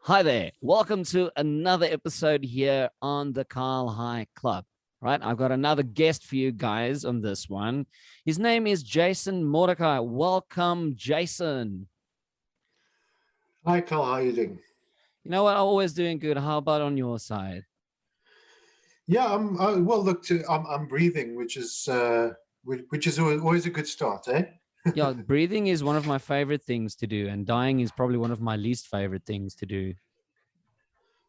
Hi there. Welcome to another episode here on the Carl High Club. Right, I've got another guest for you guys on this one. His name is Jason Mordecai. Welcome, Jason. Hi, Carl. How are you doing? You know what? I'm always doing good. How about on your side? Yeah, well. Look, I'm breathing, which is always a good start, eh? Yeah, breathing is one of my favorite things to do, and dying is probably one of my least favorite things to do.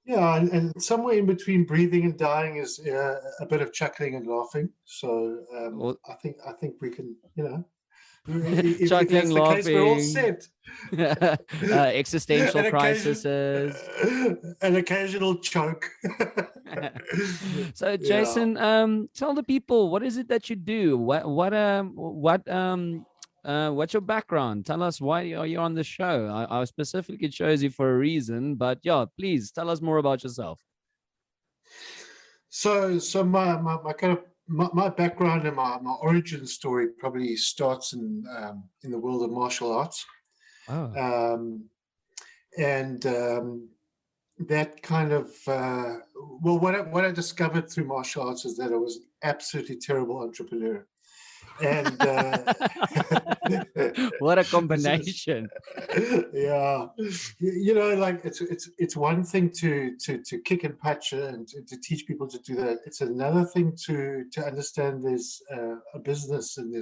Yeah, and somewhere in between breathing and dying is a bit of chuckling and laughing. So Or I think we can, if chuckling, that's the case, we're all laughing, set. existential an occasion, crises. an occasional choke. So Yeah. Jason, tell the people, what is it that you do? What's your background? Tell us, why are you on the show? I specifically chose you for a reason, but yeah, please tell us more about yourself. So my kind of my background and my origin story probably starts in the world of martial arts, Oh, um, and that kind of well, what I discovered through martial arts is that I was an absolutely terrible entrepreneur, and what a this is combination. yeah, like it's one thing to kick and punch and to teach people to do that. It's another thing to understand there's a business, and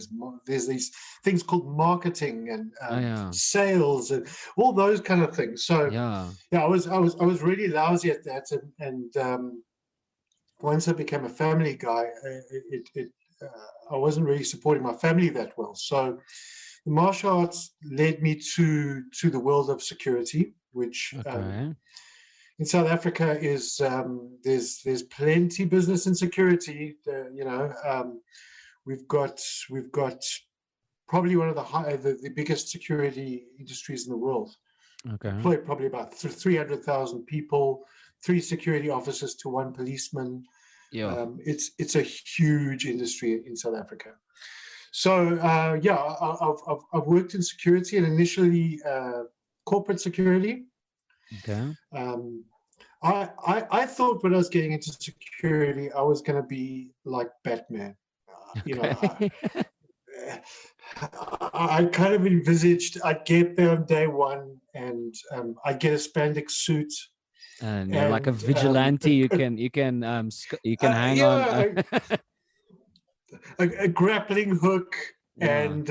there's these things called marketing and Oh yeah, sales and all those kind of things. So yeah. yeah, I was really lousy at that, and once I became a family guy, I wasn't really supporting my family that well. So the martial arts led me to the world of security, which Okay. in South Africa is there's plenty business in security. We've got probably one of the biggest security industries in the world. Okay. Employ probably about 300,000 people, three security officers to one policeman. Yeah. It's a huge industry in South Africa. So yeah, I've worked in security, and initially corporate security. Okay. Um, I thought when I was getting into security, I was going to be like Batman. You know, Okay. I kind of envisaged I'd get there on day one, and I'd get a spandex suit And you're like a and vigilante. You can hang on. yeah, a grappling hook. Yeah. And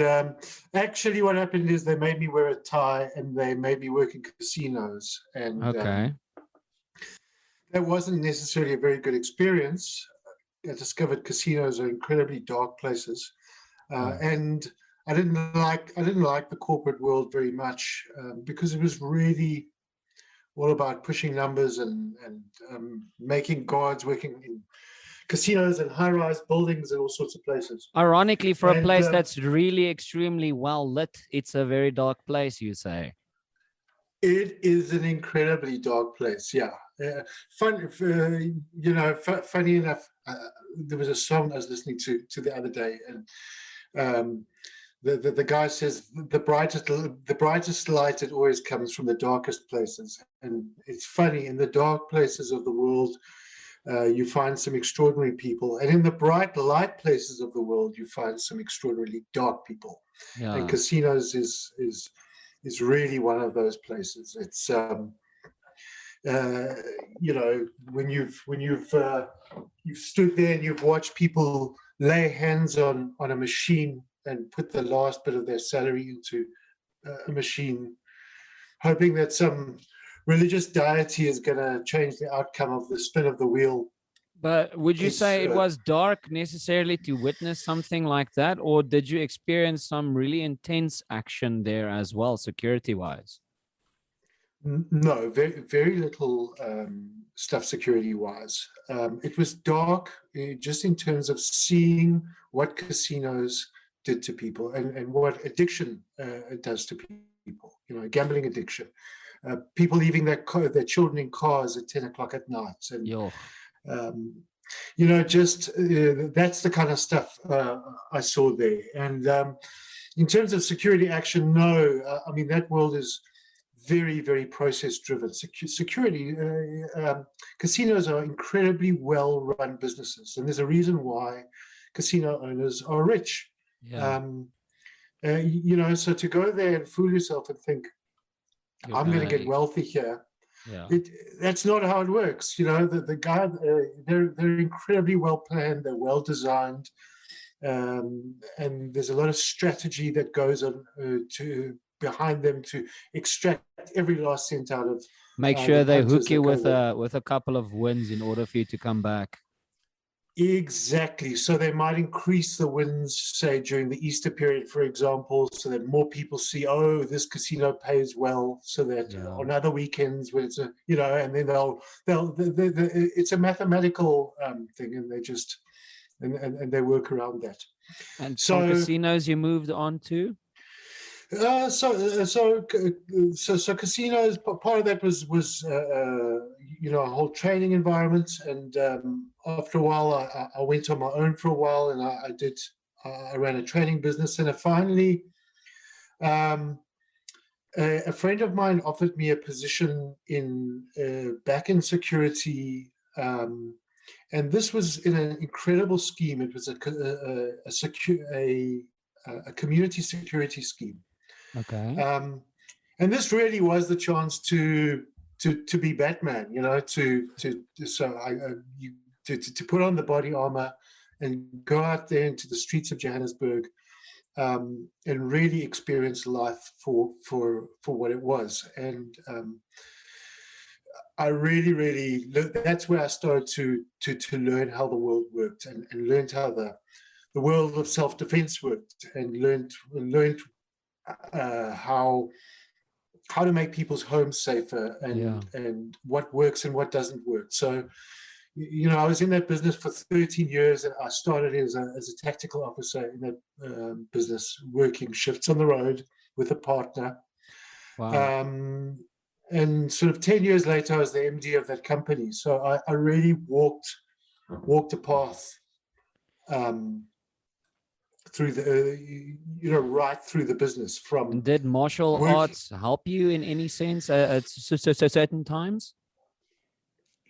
actually, what happened is they made me wear a tie, and they made me work in casinos, and Okay. that wasn't necessarily a very good experience. I discovered casinos are incredibly dark places, Oh. and I didn't like the corporate world very much because it was really all about pushing numbers and making guards working in casinos and high-rise buildings and all sorts of places. Ironically, for a And place that's really extremely well lit, it's a very dark place, you say. it is an incredibly dark place. Yeah. Funny enough, there was a song I was listening to the other day, and um, the guy says the brightest light, it always comes from the darkest places. And it's funny, in the dark places of the world, you find some extraordinary people, and in the bright light places of the world, you find some extraordinarily dark people. And Yeah. casinos is really one of those places. It's uh, when you've stood there and you've watched people lay hands on a machine and put the last bit of their salary into a machine, hoping that some religious deity is going to change the outcome of the spin of the wheel. But would you It's say it was dark necessarily to witness something like that? Or did you experience some really intense action there as well, security wise? no, very very little stuff security wise. It was dark just in terms of seeing what casinos did to people, and what addiction it does to people. Gambling addiction. People leaving their children in cars at 10 o'clock at night, and Yo. um, just that's the kind of stuff I saw there. And in terms of security action, no, I mean that world is very, very process driven. Security, casinos are incredibly well run businesses, and there's a reason why casino owners are rich. Yeah. So to go there and fool yourself and think, I'm going to get wealthy here. Yeah. That's not how it works. The guy, they're incredibly well planned, they're well designed, and there's a lot of strategy that goes on behind them to extract every last cent out of. Make sure they hook you with a couple of wins in order for you to come back. Exactly. So they might increase the wins, say during the Easter period, for example, so that more people see, oh, this casino pays well. So that on other weekends, when it's and then it's a mathematical thing, and they just and they work around that. And so, from casinos, you moved on to. So casinos. Part of that was a whole training environment, and after a while, I went on my own for a while, and I ran a training business, and finally, a friend of mine offered me a position in back in security, and this was in an incredible scheme. It was a community security scheme. Okay. And this really was the chance to be Batman, to put on the body armor and go out there into the streets of Johannesburg, and really experience life for what it was. And I really that's where I started to learn how the world worked, and learned how the world of self-defense worked, and learned how to make people's homes safer, and what works and what doesn't work. So, I was in that business for 13 years, and I started as a tactical officer in that business, working shifts on the road with a partner. Wow. And sort of 10 years later, I was the MD of that company. So I really walked a path through the right through the business. From did martial arts help you in any sense at certain times?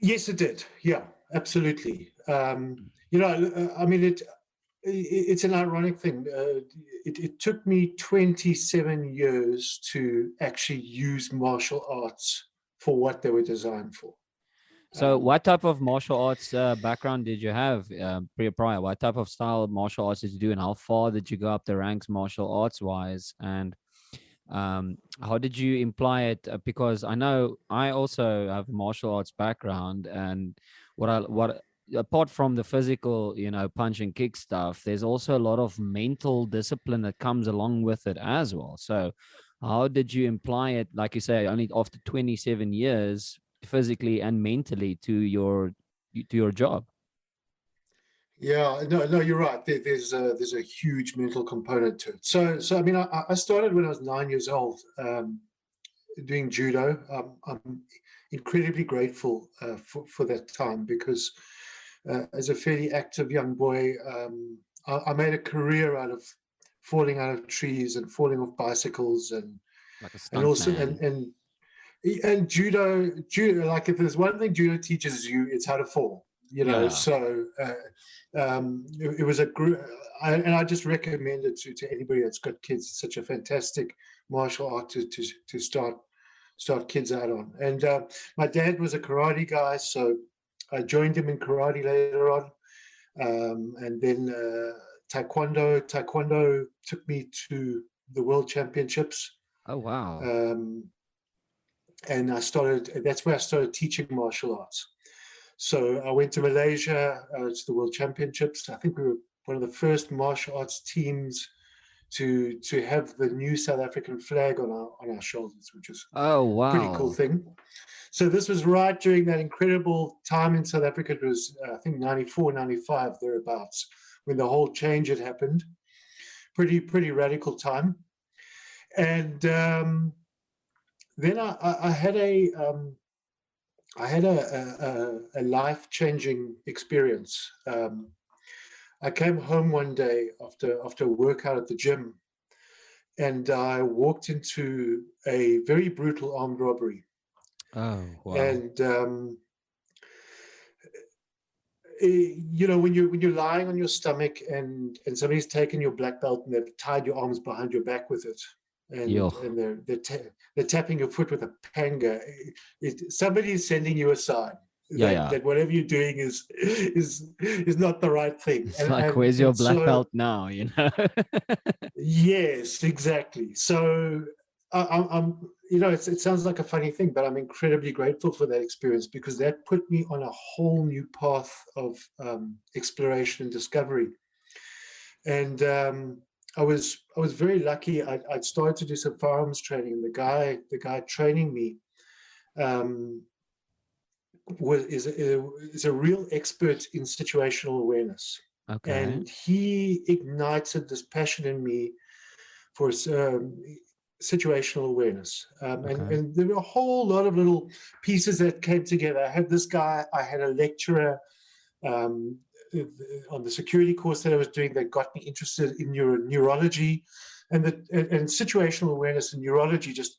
Yes, it did. Yeah, absolutely. I mean, it's an ironic thing. It took me 27 years to actually use martial arts for what they were designed for. So what type of martial arts background did you have prior? What type of style of martial arts did you do, and how far did you go up the ranks martial arts wise? And how did you imply it? Because I know I also have a martial arts background, and what apart from the physical, punch and kick stuff, there's also a lot of mental discipline that comes along with it as well. So how did you imply it, like you say, only after 27 years, physically and mentally, to your job? Yeah, no, you're right. There's a huge mental component to it. So I mean, I started when I was 9 years old, doing judo. I'm incredibly grateful for that time, because as a fairly active young boy, I made a career out of falling out of trees and falling off bicycles, and like a stunt man. And judo, like, if there's one thing judo teaches you, it's how to fall. So it was a group, and I just recommend it to anybody that's got kids. It's such a fantastic martial art to start kids out on. And my dad was a karate guy, so I joined him in karate later on, and then taekwondo. Taekwondo took me to the world championships. Oh wow! And that's where I started teaching martial arts. So I went to Malaysia to the world championships. I think we were one of the first martial arts teams to have the new South African flag on our shoulders, which was a pretty cool thing. So this was right during that incredible time in South Africa. It was, I think, 94, 95, thereabouts, when the whole change had happened. Pretty radical time. And then I had a life-changing experience. I came home one day after a workout at the gym, and I walked into a very brutal armed robbery. Oh, wow. And when you're lying on your stomach and somebody's taken your black belt and they've tied your arms behind your back with it, and Yo. they're tapping your foot with a panga. Somebody is sending you a sign Yeah, yeah. that whatever you're doing is not the right thing. It's And like, and where's your and black so belt now? You know? yes, exactly. So it sounds like a funny thing, but I'm incredibly grateful for that experience, because that put me on a whole new path of exploration and discovery. And I was very lucky. I'd started to do some firearms training, and the guy training me um, is a real expert in situational awareness, Okay. and he ignited this passion in me for situational awareness. Okay. And there were a whole lot of little pieces that came together. I had this guy, I had a lecturer um, on the security course that I was doing that got me interested in neurology, and situational awareness and neurology just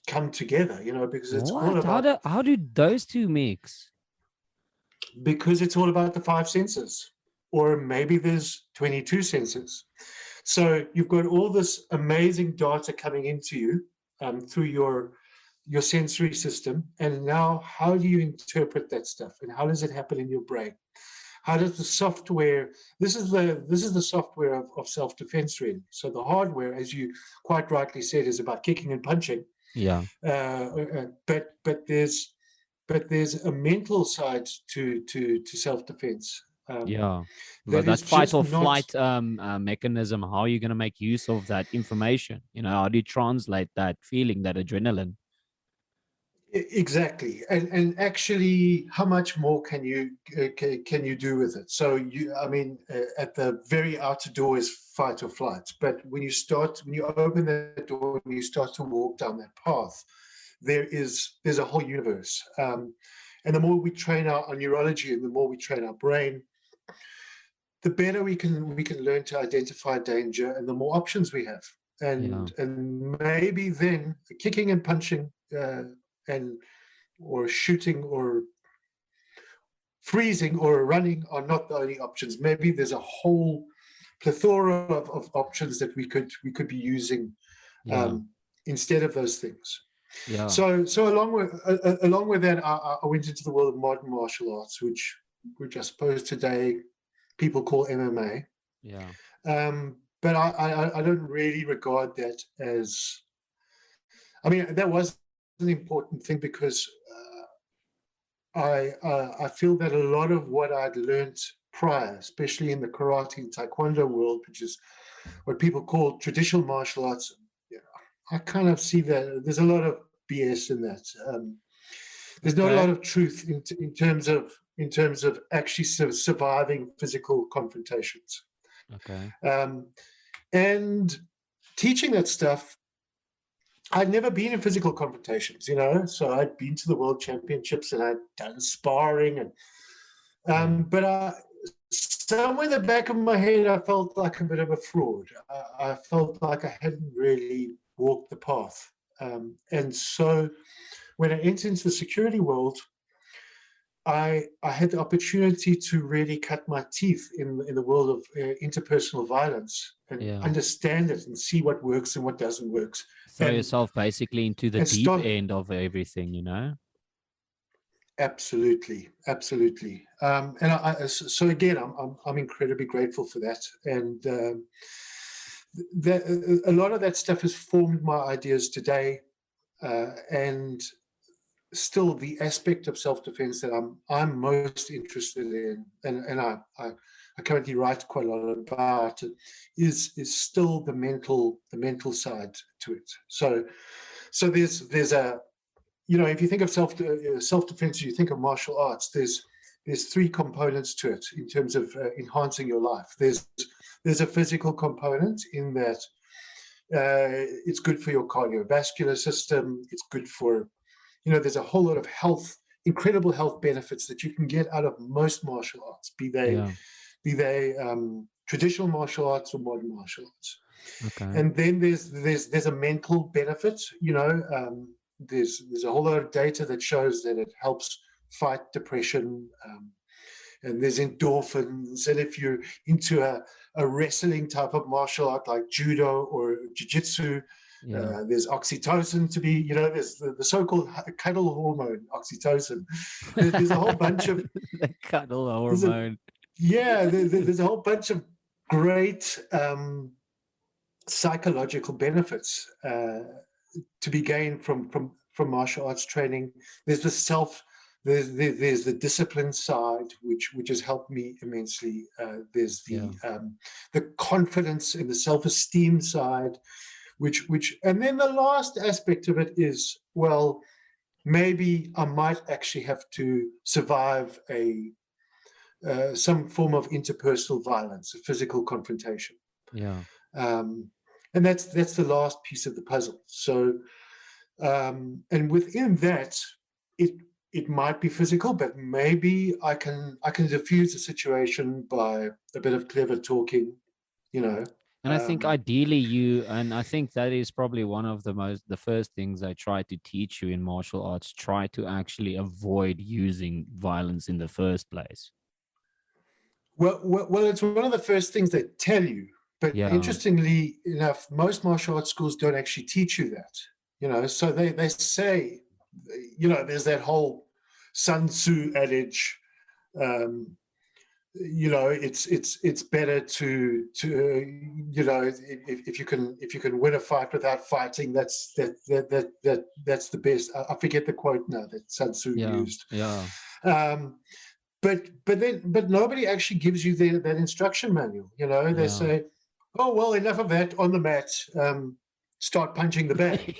come together, because it's all What? about How do those two mix? the five senses, or maybe there's 22 senses. So you've got all this amazing data coming into you through your sensory system, and now how do you interpret that stuff, and how does it happen in your brain? How does the software? This is the software of self-defense, really. So the hardware, as you quite rightly said, is about kicking and punching. Yeah. But there's a mental side to self-defense. Yeah. But That that is fight just or not flight mechanism, how are you going to make use of that information? How do you translate that feeling, that adrenaline? exactly. And actually, how much more can you do with it? So at the very outer door is fight or flight, but when you open that door and you start to walk down that path, there's a whole universe. And the more we train our neurology, and the more we train our brain, the better we can learn to identify danger, and the more options we have. Yeah. And maybe then kicking and punching and or shooting or freezing or running are not the only options. Maybe there's a whole plethora of options that we could be using Yeah. instead of those things. Yeah. So along with that, I went into the world of modern martial arts, which I suppose today people call MMA. Yeah. But I don't really regard that as. I mean, that was an important thing, because I feel that a lot of what I'd learned prior, especially in the karate and taekwondo world, which is what people call traditional martial arts, I kind of see that there's a lot of BS in that. There's not a lot Okay. of truth in terms of actually surviving physical confrontations. Okay. Um, and teaching that stuff, I'd never been in physical confrontations, so I'd been to the world championships and I'd done sparring, and Yeah. but somewhere in the back of my head, I felt like a bit of a fraud. I felt like I hadn't really walked the path, and so when I entered into the security world, I had the opportunity to really cut my teeth in the world of interpersonal violence, and Yeah. understand it and see what works and what doesn't work, Throw and yourself basically into the and deep start. end of everything. Absolutely, absolutely. So again, I'm incredibly grateful for that, and a lot of that stuff has formed my ideas today, and still the aspect of self-defense that I'm most interested in, and I currently write quite a lot about it, is still the mental side to it. So there's a if you think of self-defense, you think of martial arts. There's three components to it in terms of enhancing your life. There's a physical component in that it's good for your cardiovascular system. It's good for there's a whole lot of incredible health benefits that you can get out of most martial arts, be they Yeah. be they traditional martial arts or modern martial arts. Okay. And then there's a mental benefit. There's a whole lot of data that shows that it helps fight depression, and there's endorphins. And if you're into a wrestling type of martial art like judo or jiu-jitsu, Yeah. there's oxytocin to be, there's the so-called cuddle hormone, oxytocin. There's a whole bunch of, The cuddle there's a, hormone. yeah, there's a whole bunch of great psychological benefits to be gained from martial arts training. There's there's the discipline side, which has helped me immensely. There's Yeah. the confidence and the self-esteem side, and then the last aspect of it is, well, maybe I might actually have to survive some form of interpersonal violence, a physical confrontation. Yeah. And that's the last piece of the puzzle. So, and within that, it might be physical, but maybe I can diffuse the situation by a bit of clever talking, you know. And I think ideally and I think that is probably one of the first things I try to teach you in martial arts, try to actually avoid using violence in the first place. Well, it's one of the first things they tell you. But Yeah. interestingly enough, most martial arts schools don't actually teach you that. So they say, there's that whole Sun Tzu adage, it's better to if you can win a fight without fighting, that's the best. I forget the quote now that Sun Tzu Yeah. used. Yeah. But nobody actually gives you that instruction manual. They Yeah. say, oh well, enough of that, on the mat, start punching the bag.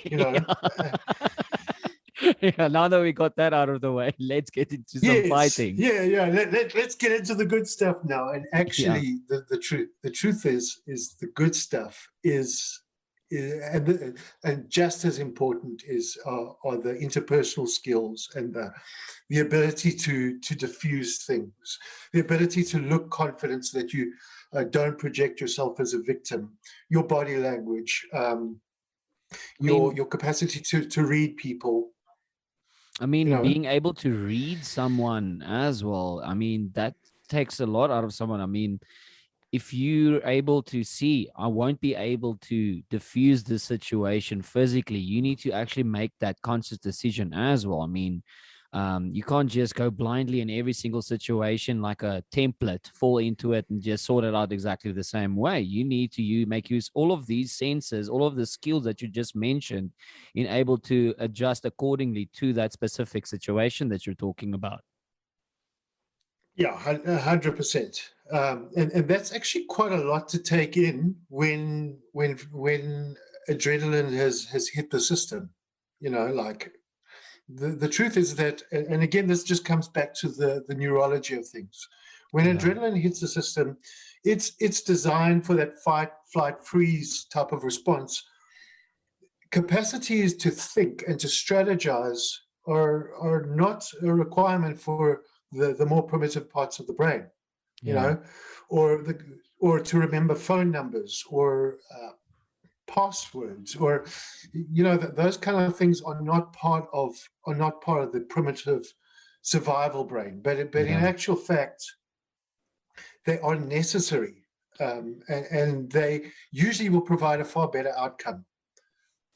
Yeah, now that we got that out of the way, let's get into some Yes, fighting. yeah. Let's get into the good stuff now. And Yeah. actually, the truth is the good stuff and just as important are the interpersonal skills and the ability to diffuse things, the ability to look confident so that you don't project yourself as a victim, your body language, your capacity to read people. Being able to read someone as well, that takes a lot out of someone. If you're able to see, I won't be able to diffuse the situation physically, you need to actually make that conscious decision as well. You can't just go blindly in every single situation like a template, fall into it and just sort it out exactly the same way. You need to make use all of these senses, all of the skills that you just mentioned, in able to adjust accordingly to that specific situation that you're talking about. Yeah, 100%. And that's actually quite a lot to take in when adrenaline has hit the system. Like the truth is that, and again, this just comes back to the neurology of things. When Yeah. adrenaline hits the system, it's designed for that fight, flight, freeze type of response. Capacities to think and to strategize are not a requirement for the more primitive parts of the brain, Yeah. or to remember phone numbers or passwords, or those kind of things are not part of the primitive survival brain. But in Yeah. actual fact, they are necessary, and they usually will provide a far better outcome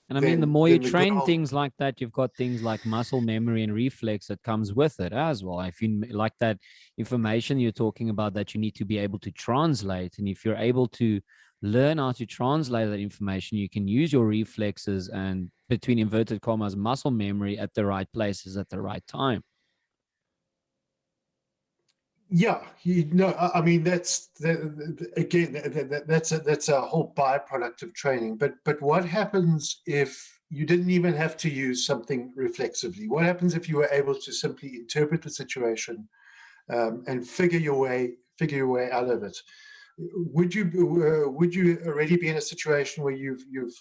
And the than more you the good train old. things like that, you've got things like muscle memory and reflex that comes with it as well. If you like that information you're talking about that you need to be able to translate, and if you're able to learn how to translate that information, you can use your reflexes and, between inverted commas, muscle memory at the right places at the right time. Yeah, that's a whole byproduct of training. But what happens if you didn't even have to use something reflexively? What happens if you were able to simply interpret the situation, and figure your way out of it? Would you already be in a situation where you've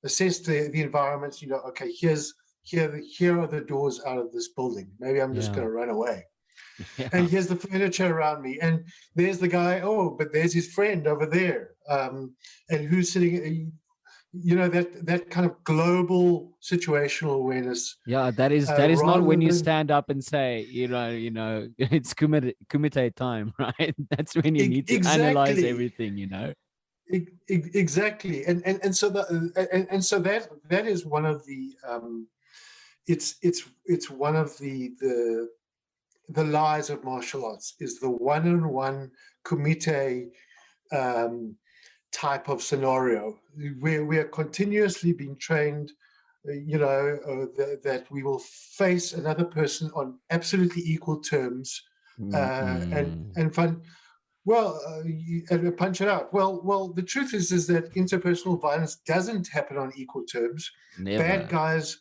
assessed the environment? Okay, here are the doors out of this building. Maybe I'm just Yeah. going to run away. And Yeah. here's the furniture around me, and there's the guy. Oh, but there's his friend over there, and who's sitting. That kind of global situational awareness, Yeah, that is not rather when you than stand up and say, it's kumite time, right? That's when you need to analyze exactly. everything. Exactly, and so that is one of the it's one of the lies of martial arts, is the one-on-one kumite um, type of scenario where we are continuously being trained, that we will face another person on absolutely equal terms, Mm-mm. and find, well, and punch it out. Well, the truth is that interpersonal violence doesn't happen on equal terms. Bad Never. guys,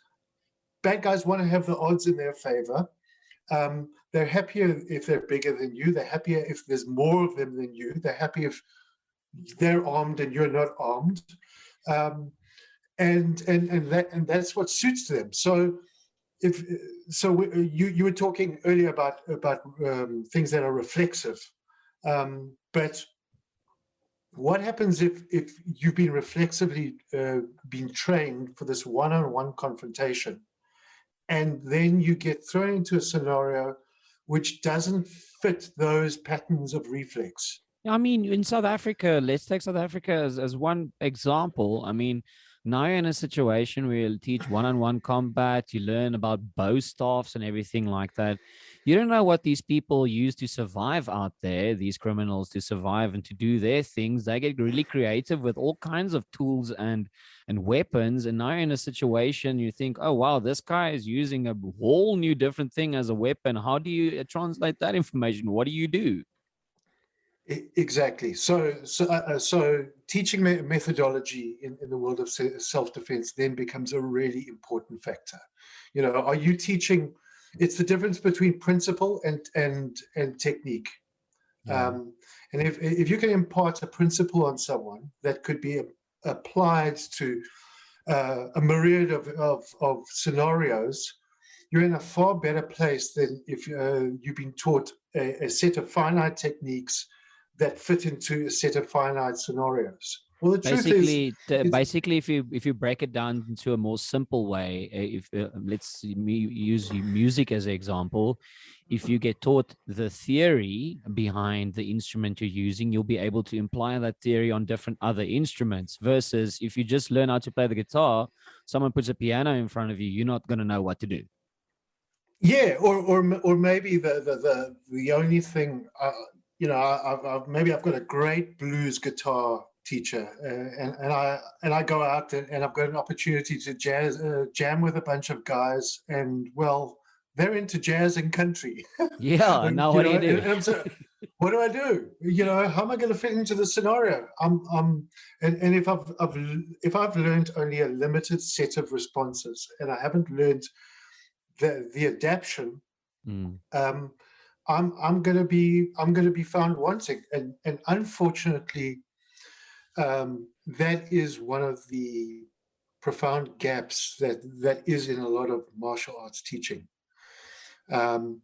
bad guys want to have the odds in their favor. They're happier if they're bigger than you. They're happier if there's more of them than you. They're happy if they're armed and you're not armed, um, and that's what suits them. So if you were talking earlier about things that are reflexive, but what happens if you've been reflexively been trained for this one-on-one confrontation, and then you get thrown into a scenario which doesn't fit those patterns of reflex? I mean, in South Africa, let's take South Africa as one example. I mean, now you're in a situation where you teach one-on-one combat, you learn about bow staffs and everything like that. You don't know what these people use to survive out there, these criminals to survive and to do their things. They get really creative with all kinds of tools and weapons. And now you're in a situation you think, oh wow, this guy is using a whole new different thing as a weapon. How do you translate that information? What do you do? Exactly. So teaching methodology in the world of self-defense then becomes a really important factor. Are you teaching? It's the difference between principle and technique. Yeah. And if you can impart a principle on someone that could be applied to a myriad of scenarios, you're in a far better place than if you've been taught a set of finite techniques that fit into a set of finite scenarios. Well, the truth is, it's Basically, if you break it down into a more simple way, if let's use music as an example, if you get taught the theory behind the instrument you're using, you'll be able to imply that theory on different other instruments. Versus if you just learn how to play the guitar, someone puts a piano in front of you, you're not going to know what to do. yeah, or maybe the only thing, maybe I've got a great blues guitar teacher, and I go out and I've got an opportunity to jam with a bunch of guys, and well, they're into jazz and country. Yeah. Now what do you do? And I'm so, what do I do? How am I going to fit into the scenario? And if I've learned only a limited set of responses, and I haven't learned the adaption, Mm, um, I'm going to be found wanting, and unfortunately, that is one of the profound gaps that is in a lot of martial arts teaching. Um,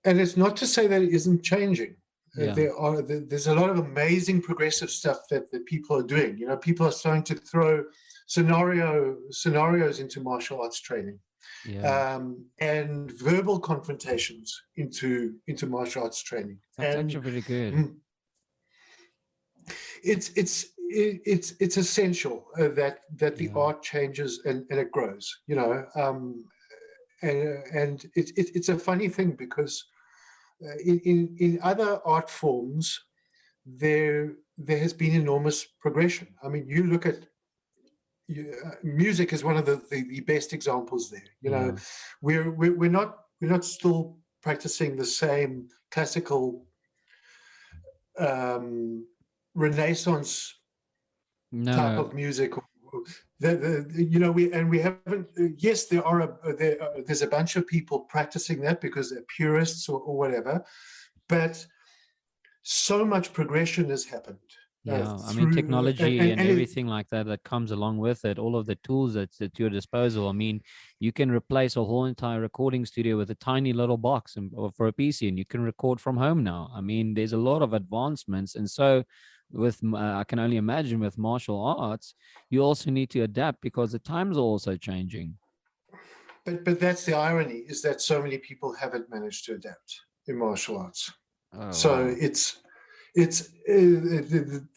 and it's not to say that it isn't changing. yeah. There's a lot of amazing progressive stuff that people are doing. People are starting to throw scenarios into martial arts training, Yeah. and verbal confrontations into martial arts training. That's And actually pretty good. mm, it's essential that the Yeah. art changes and it grows. And it's a funny thing because in other art forms there has been enormous progression. I mean, you look at music is one of the best examples there. Yeah. We're not still practicing the same classical um, Renaissance type No. of music. We haven't. Yes, there's a bunch of people practicing that because they're purists or whatever, but so much progression has happened Yeah, I mean, through technology and and everything like that that comes along with it, all of the tools that's at your disposal. I mean, you can replace a whole entire recording studio with a tiny little box or for a PC, and you can record from home now. I mean, there's a lot of advancements, and so I can only imagine with martial arts, you also need to adapt because the times are also changing. but that's the irony, is that so many people haven't managed to adapt in martial arts. Oh So wow, it's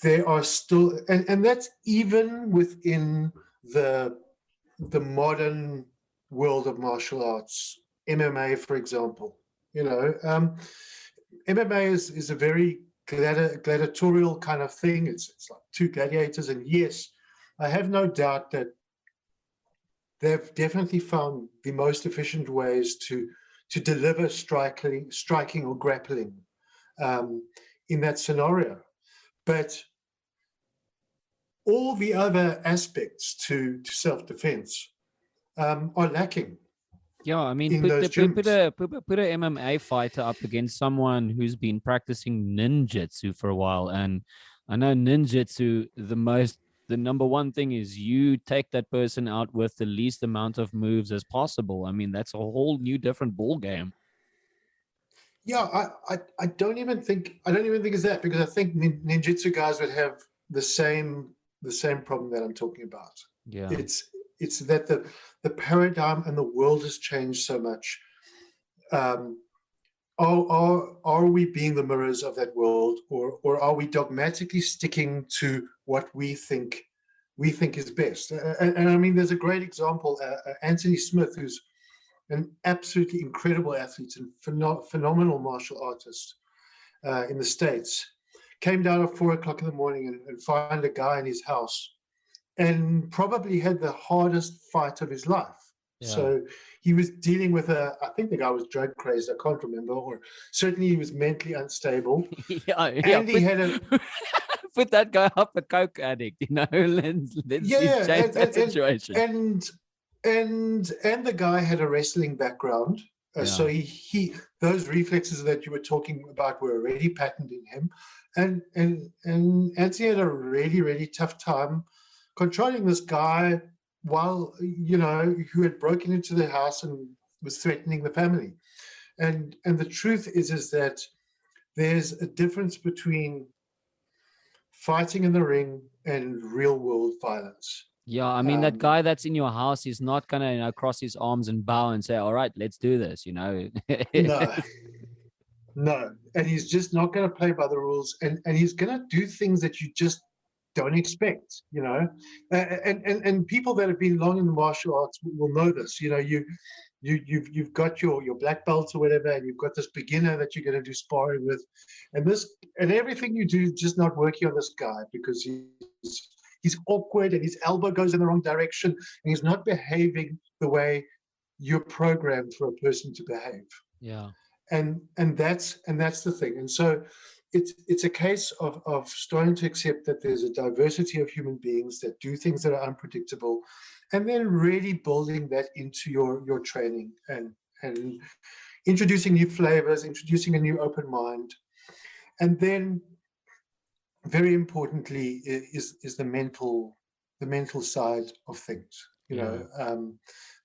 they are still, and that's even within the the modern world of martial arts, MMA, for example. You know, MMA is a very gladiatorial kind of thing. It's like two gladiators, and yes, I have no doubt that they've definitely found the most efficient ways to deliver striking or grappling um, in that scenario. But all the other aspects to self-defense are lacking yeah. I mean, in put those the put, put gyms. a put, put a MMA fighter up against someone who's been practicing ninjutsu for a while, and I know ninjutsu, the number one thing is you take that person out with the least amount of moves as possible. I mean, that's a whole new different ball game. Yeah, I don't even think it's that, because I think ninjutsu guys would have the same problem that I'm talking about. Yeah. It's it's that the paradigm and the world has changed so much. Um, are we being the mirrors of that world, or are we dogmatically sticking to what we think is best? And I mean, there's a great example, Anthony Smith, who's an absolutely incredible athlete and phenomenal martial artist in the States, came down at 4 o'clock in the morning and found a guy in his house and probably had the hardest fight of his life. Yeah. So he was dealing with I think the guy was drug crazed, I can't remember, or certainly he was mentally unstable. Yeah. Yeah. And he had a, Put that guy up a coke addict, you know. Let's see, yeah, change that situation. and and the guy had a wrestling background. So Yeah. he those reflexes that you were talking about were already patterned in him, and Anthony had a really tough time controlling this guy, while who had broken into the house and was threatening the family. And the truth is that there's a difference between fighting in the ring and real world violence. Yeah, I mean that Um, guy that's in your house is not gonna, cross his arms and bow and say, "All right, let's do this." no, no, and he's just not going to play by the rules, and he's going to do things that you just don't expect. And people that have been long in the martial arts will know this. You've got your black belt or whatever, and you've got this beginner that you're going to do sparring with, and everything you do is just not working on this guy, because he's awkward and his elbow goes in the wrong direction, and he's not behaving the way you're programmed for a person to behave. Yeah. And that's the thing. And so it's a case of starting to accept that there's a diversity of human beings that do things that are unpredictable, and then really building that into your training, and introducing new flavors, introducing a new open mind. And then, very importantly, is the mental side of things. Yeah.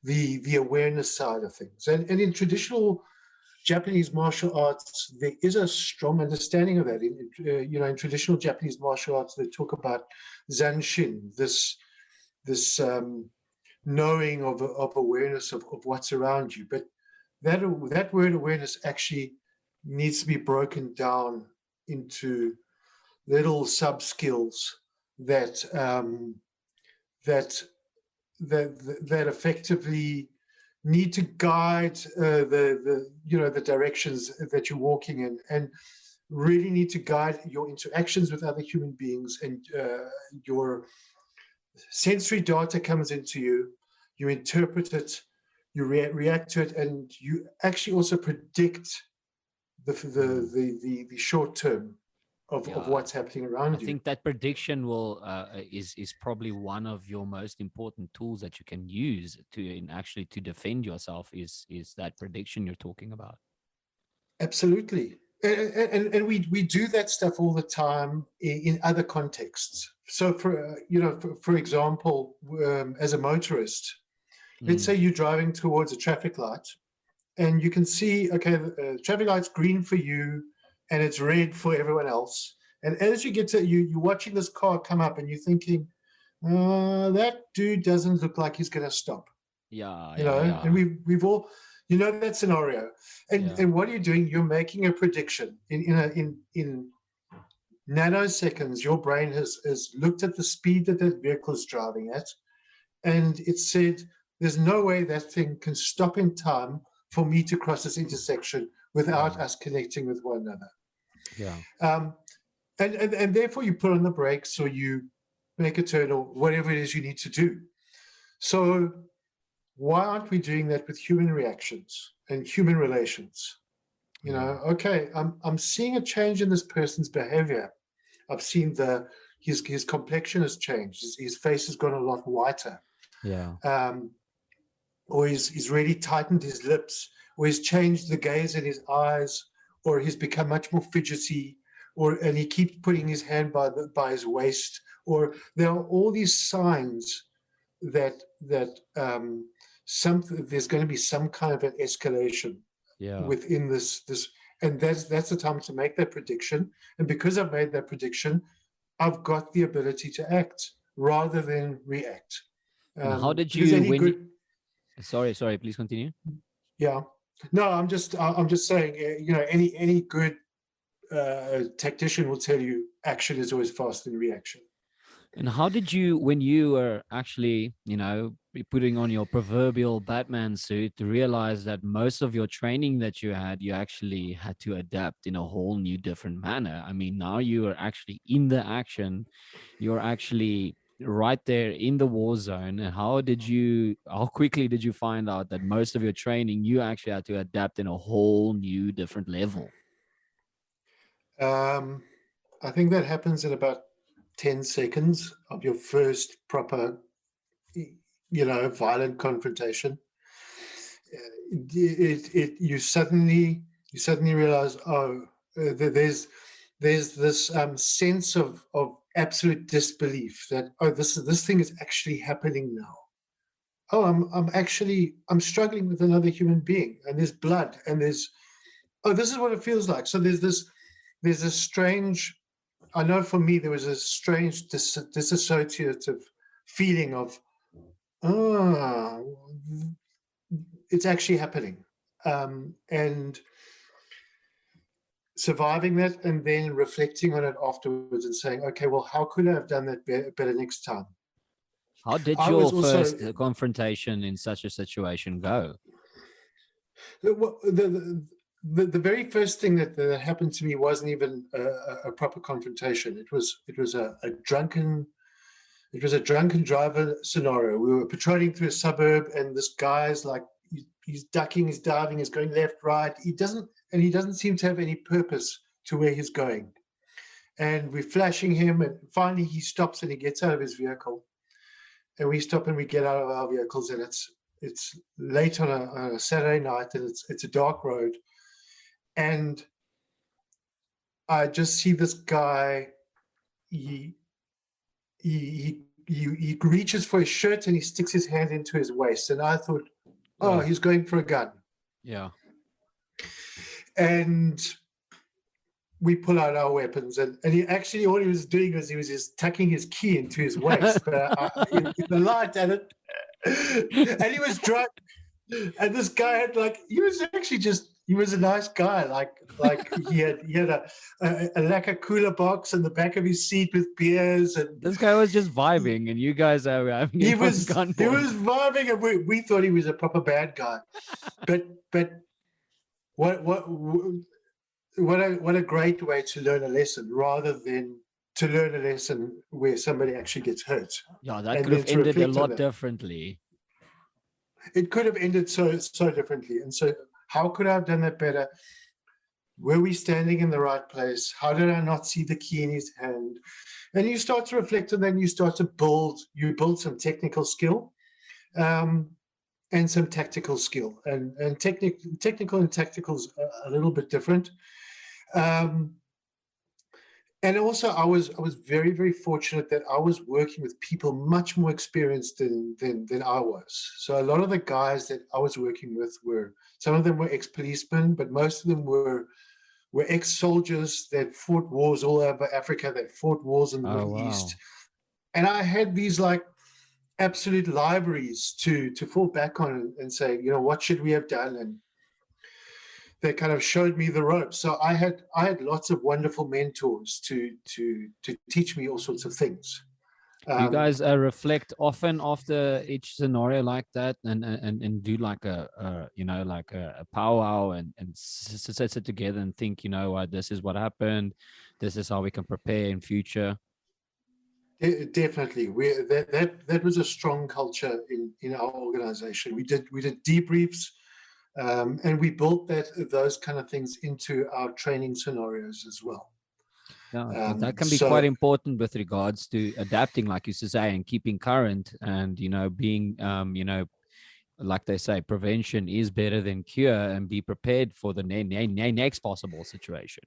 The awareness side of things. And in traditional Japanese martial arts, there is a strong understanding of that. In traditional Japanese martial arts, they talk about zanshin, this knowing of awareness of what's around you. But that word awareness actually needs to be broken down into little sub skills that that that effectively need to guide the directions that you're walking in, and really need to guide your interactions with other human beings. And your sensory data comes into you, you interpret it, you react to it, and you actually also predict Mm. the short term of Yeah. what's happening I around you. think that prediction is probably one of your most important tools that you can use to defend yourself is that prediction you're talking about. Absolutely. and we do that stuff all the time in other contexts. So for example, as a motorist, let's say you're driving towards a traffic light, and you can see, okay, the traffic light's green for you, and it's red for everyone else. And as you get to you're watching this car come up, and you're thinking, that dude doesn't look like he's going to stop. Yeah, You know, yeah, yeah. and we've all, that scenario. And what are you doing? You're making a prediction in nanoseconds. Your brain has looked at the speed that vehicle is driving at, and it said, there's no way that thing can stop in time for me to cross this intersection without us connecting with one another. Yeah. And therefore you put on the brakes, or you make a turn, or whatever it is you need to do. So why aren't we doing that with human reactions and human relations? Okay, I'm seeing a change in this person's behavior. I've seen his complexion has changed. His face has gone a lot whiter. Yeah. Or he's really tightened his lips, or he's changed the gaze in his eyes, or he's become much more fidgety, and he keeps putting his hand by his waist, or there are all these signs that there's going to be some kind of an escalation within this, and that's the time to make that prediction. And because I've made that prediction, I've got the ability to act rather than react. And how did you Sorry, please continue. Yeah. No, I'm just saying, any good tactician will tell you action is always faster than reaction. And how did you, when you were actually, putting on your proverbial Batman suit, to realize that most of your training that you actually had to adapt in a whole new different manner? I mean, now you are actually in the action. You're actually right there in the war zone. And how quickly did you find out that most of your training you actually had to adapt in a whole new different level? I think that happens in about 10 seconds of your first proper, violent confrontation. You suddenly realize, there's this sense of absolute disbelief that, this thing is actually happening now. I'm struggling with another human being, and there's blood, and this is what it feels like. So there's a strange, I know for me, there was a strange disassociative feeling of, it's actually happening. And surviving that, and then reflecting on it afterwards and saying, okay, well, how could I have done that better next time? How did your first confrontation in such a situation go? The very first thing that happened to me wasn't even a proper confrontation. It was a drunken driver scenario. We were patrolling through a suburb, and this guy's like, he's ducking, he's diving, he's going left, right. He doesn't seem to have any purpose to where he's going. And we're flashing him, and finally he stops and he gets out of his vehicle. And we stop and we get out of our vehicles, and it's late on a Saturday night, and it's a dark road. And I just see this guy, he reaches for his shirt and he sticks his hand into his waist. And I thought, he's going for a gun. Yeah. And we pull out our weapons, and he actually, all he was doing was he was just tucking his key into his waist, but in the light, and he was drunk. And this guy had he was a nice guy. Like he had a lacquer cooler box in the back of his seat with beers, and this guy was just vibing, and you guys are having he was vibing, and we thought he was a proper bad guy. But what a great way to learn a lesson, rather than to learn a lesson where somebody actually gets hurt. Yeah, that could have ended a lot differently. It could have ended so differently. And so how could I have done that better? Were we standing in the right place? How did I not see the key in his hand? And you start to reflect, and then you start to build some technical skill, and some tactical skill. And technical and tactical is a little bit different. Um, and also, I was very, very fortunate that I was working with people much more experienced than I was. So a lot of the guys that I was working with were, some of them were ex-policemen, but most of them were ex-soldiers that fought wars all over Africa, that fought wars in the Oh, Middle East. wow. And I had these like absolute libraries to fall back on and say, you know, what should we have done? And they kind of showed me the ropes. So I had lots of wonderful mentors to teach me all sorts of things. Do you Um, guys reflect often after each scenario like that, and do like a you know, like a powwow, and sit together and think, you know what, this is what happened, this is how we can prepare in future? Definitely, that was a strong culture in our organization. We did debriefs, and we built those kind of things into our training scenarios as well. Yeah, that can be quite So important with regards to adapting, like you say, and keeping current, and you know, being you know, like they say, prevention is better than cure, and be prepared for the next possible situation.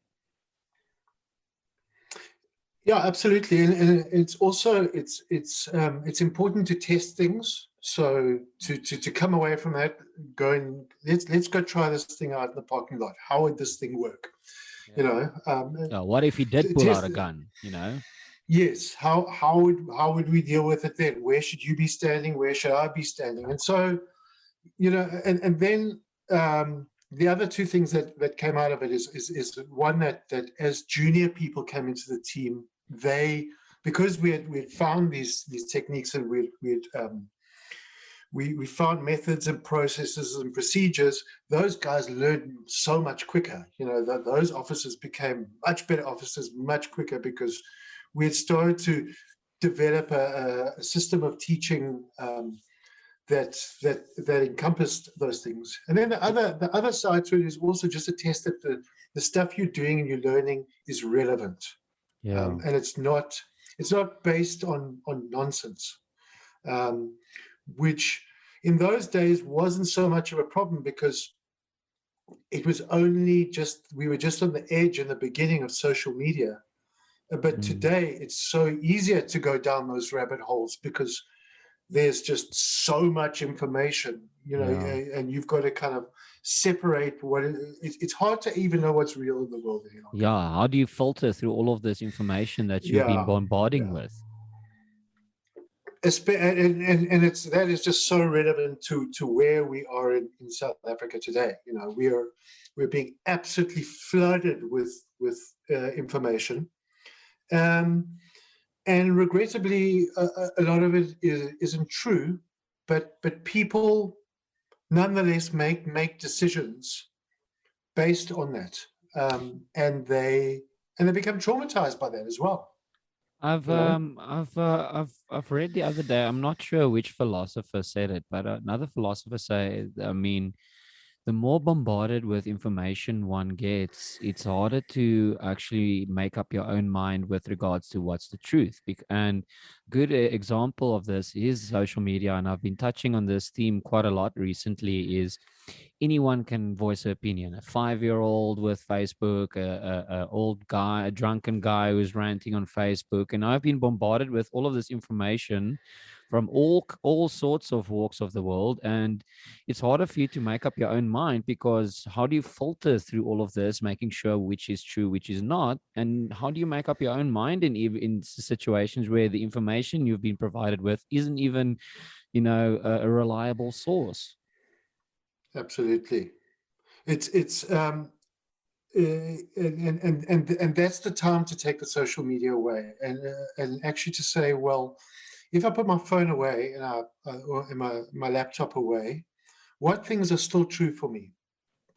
yeah, absolutely, and it's also it's important to test things. So to come away from that, going, let's go try this thing out in the parking lot. How would this thing work? You Yeah. know, What if he did pull out test. a gun? You know. Yes, how would we deal with it then? Where should you be standing? Where should I be standing? And so, you know, and then the other two things that came out of it is one that as junior people came into the team, they, because we had found these techniques, and we found methods and processes and procedures, those guys learned so much quicker. You know, those officers became much better officers much quicker, because we had started to develop a system of teaching that encompassed those things. And then the other side to it is also just to test that the stuff you're doing and you're learning is relevant, Yeah. and it's not based on nonsense, um, which in those days wasn't so much of a problem, because it was only just, we were just on the edge in the beginning of social media. But Mm. today it's so easier to go down those rabbit holes, because there's just so much information, you know, Yeah. and you've got to kind of separate it's hard to even know what's real in the world any longer. Yeah. How do you filter through all of this information that you've been Yeah, bombarding yeah. with? And it's, that is just so relevant to where we are in South Africa today. You know, we're being absolutely flooded with information, um, and regrettably, a lot of it isn't true. But people nonetheless make decisions based on that, and they become traumatized by that as well. I've You know, um I've uh, I've I've read the other day. I'm not sure which philosopher said it, but another philosopher said, I mean, the more bombarded with information one gets, it's harder to actually make up your own mind with regards to what's the truth. And good example of this is social media, and I've been touching on this theme quite a lot recently. Is anyone can voice an opinion. A 5-year-old with Facebook, a old guy, a drunken guy who's ranting on Facebook, and I've been bombarded with all of this information from all sorts of walks of the world, and it's harder for you to make up your own mind, because how do you filter through all of this, making sure which is true, which is not, and how do you make up your own mind in situations where the information you've been provided with isn't even, you know, a reliable source? absolutely. It's and that's the time to take the social media away, and actually to say, well, if I put my phone away and or my laptop away, what things are still true for me,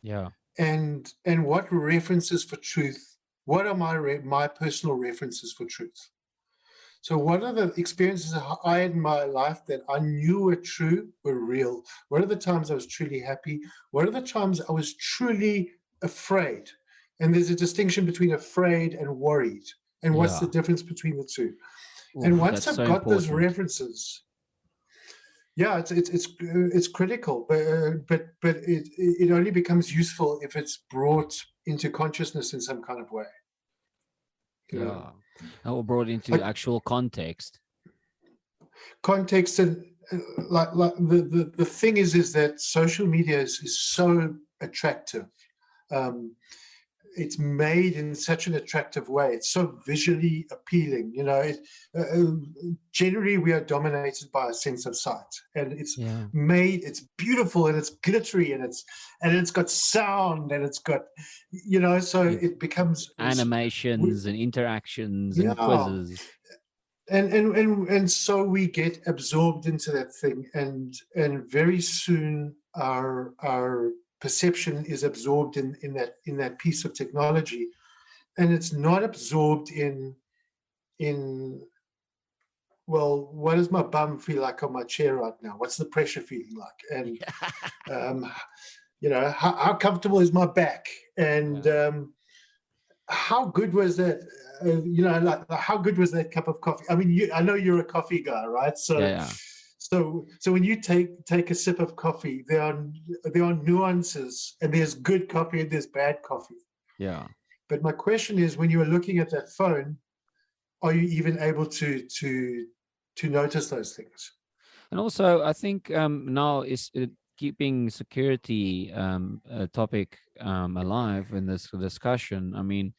Yeah. and what references for truth, what are my personal references for truth. So what are the experiences I had in my life that I knew were true, were real? What are the times I was truly happy? What are the times I was truly afraid? And there's a distinction between afraid and worried. And what's the Yeah. difference between the two? And Oof, once that's I've so got those important. references, Yeah, it's critical, but it only becomes useful if it's brought into consciousness in some kind of way. Yeah. Or brought into Like actual context. context and like the thing is that social media is so attractive. Um, it's made in such an attractive way. It's so visually appealing. Generally we are dominated by a sense of sight, and Yeah. it's beautiful and it's glittery and it's got sound and it's got, so Yeah. it becomes, Animations and interactions and yeah. quizzes. And so we get absorbed into that thing, and very soon our perception is absorbed in that piece of technology, and it's not absorbed in well, what does my bum feel like on my chair right now? What's the pressure feeling like? And um, how comfortable is my back? And Yeah. how good was that? Like how good was that cup of coffee? I mean, I know you're a coffee guy, right? Yeah. So, Yeah. so when you take a sip of coffee, there are nuances, and there's good coffee and there's bad coffee. Yeah. But my question is, when you are looking at that phone, are you even able to notice those things? And also, I think now is keeping security topic alive in this discussion. I mean,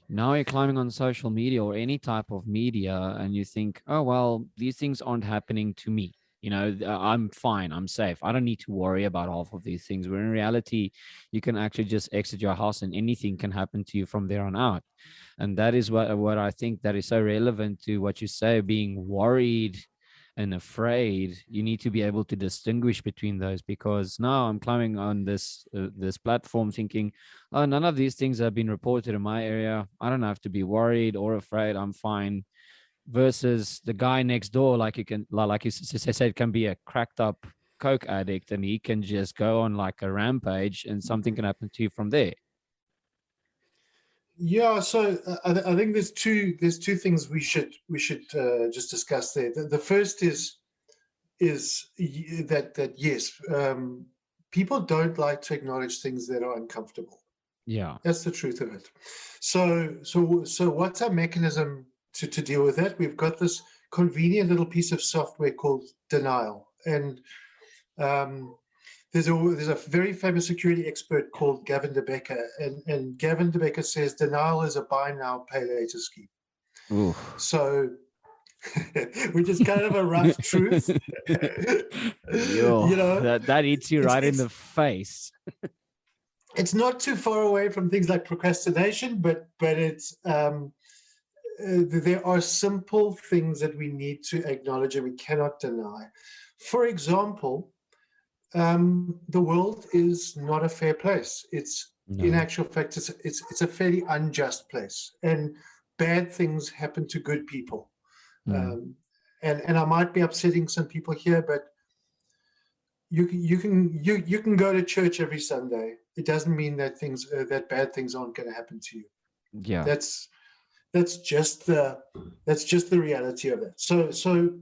now you're climbing on social media or any type of media, and you think, oh well, these things aren't happening to me. I'm fine. I'm safe. I don't need to worry about half of these things. Where in reality, you can actually just exit your house, and anything can happen to you from there on out. And that is what I think that is so relevant to what you say, being worried and afraid. You need to be able to distinguish between those, because now I'm climbing on this platform thinking, oh, none of these things have been reported in my area. I don't have to be worried or afraid. I'm fine. Versus the guy next door, like you said, can be a cracked up coke addict, and he can just go on like a rampage, and something can happen to you from there. Yeah, so I think there's two things we should just discuss there. The first is that yes, people don't like to acknowledge things that are uncomfortable. Yeah. That's the truth of it. So what's our mechanism to deal with that? We've got this convenient little piece of software called denial, and um, there's a very famous security expert called Gavin De Becker, and Gavin De Becker says denial is a buy now, pay later scheme. Ooh. So, which is kind of a rough truth. Yo, that hits you it's right in it's the face. it's not too far away from things like procrastination, but it's there are simple things that we need to acknowledge and we cannot deny. For example, the world is not a fair place. It's in No. actual fact, it's a fairly unjust place, and bad things happen to good people. Mm. Um, and I might be upsetting some people here, but you can go to church every Sunday. It doesn't mean that bad things aren't going to happen to you. Yeah. That's that's just the reality of it. So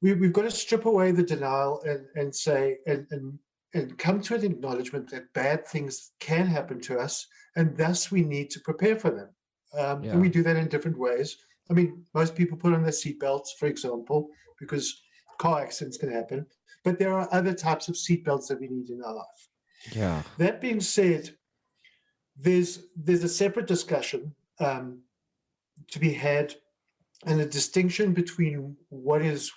we've got to strip away the denial and say and come to an acknowledgement that bad things can happen to us, and thus we need to prepare for them. And Yeah. we do that in different ways. I mean, most people put on their seatbelts, for example, because car accidents can happen. But there are other types of seatbelts that we need in our life. Yeah. That being said, there's a separate discussion to be had, and a distinction between what is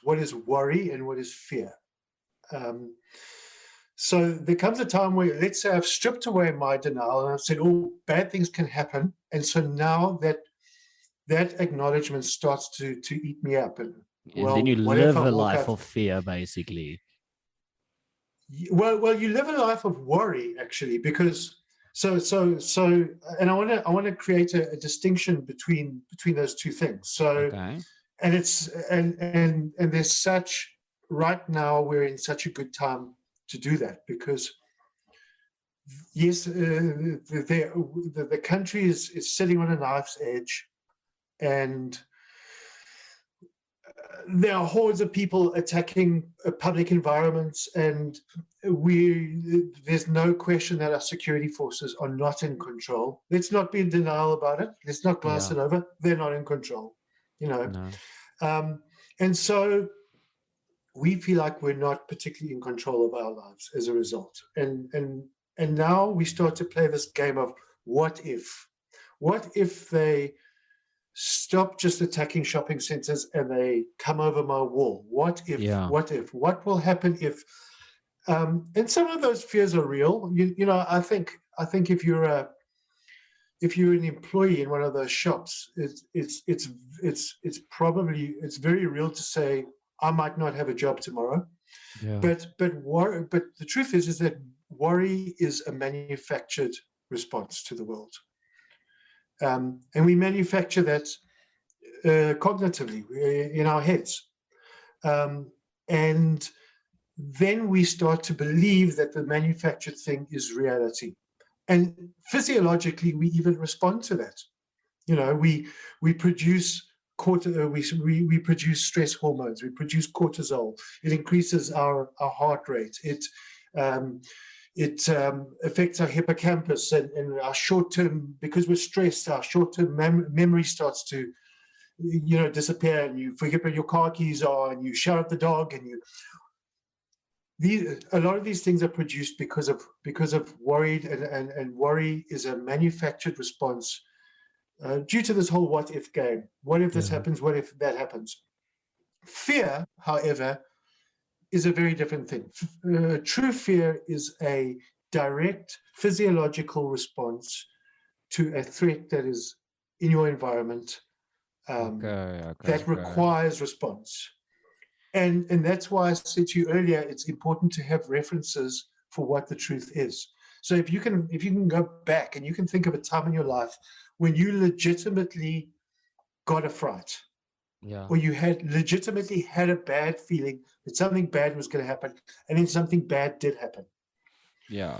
worry and what is fear. Um, so there comes a time where, let's say, I've stripped away my denial and I've said, "Oh, bad things can happen," and so now that acknowledgement starts to eat me up. And And then well, you what if I live a walk life out? of fear, basically. Well, you live a life of worry, actually, because and I want to create a distinction between those two things. So, Okay. and it's and there's such right now we're in such a good time to do that, because yes, the country is sitting on a knife's edge, and there are hordes of people attacking public environments, and there's no question that our security forces are not in control. Let's not be in denial about it. Let's not gloss it over. They're not in control, No. And so we feel like we're not particularly in control of our lives as a result. And now we start to play this game of what if? What if they stop just attacking shopping centers and they come over my wall? What if? Yeah. What if? What will happen if? And some of those fears are real. I think if you're an employee in one of those shops, it's very real to say, I might not have a job tomorrow. Yeah. But the truth is that worry is a manufactured response to the world. And we manufacture that cognitively in our heads. And then we start to believe that the manufactured thing is reality. And physiologically, we even respond to that. We produce we produce stress hormones. We produce cortisol. It increases our heart rate. It affects our hippocampus and our short-term, because we're stressed, our short-term memory starts to disappear, and you forget where your car keys are, and you shout at the dog, and a lot of these things are produced because of worried, and worry is a manufactured response due to this whole what if game. What if this happens? What if that happens? Fear, however, is a very different thing. True fear is a direct physiological response to a threat that is in your environment that requires response. And that's why I said to you earlier, it's important to have references for what the truth is. So if you can go back and you can think of a time in your life when you legitimately got a fright, or you legitimately had a bad feeling that something bad was going to happen, and then something bad did happen. Yeah.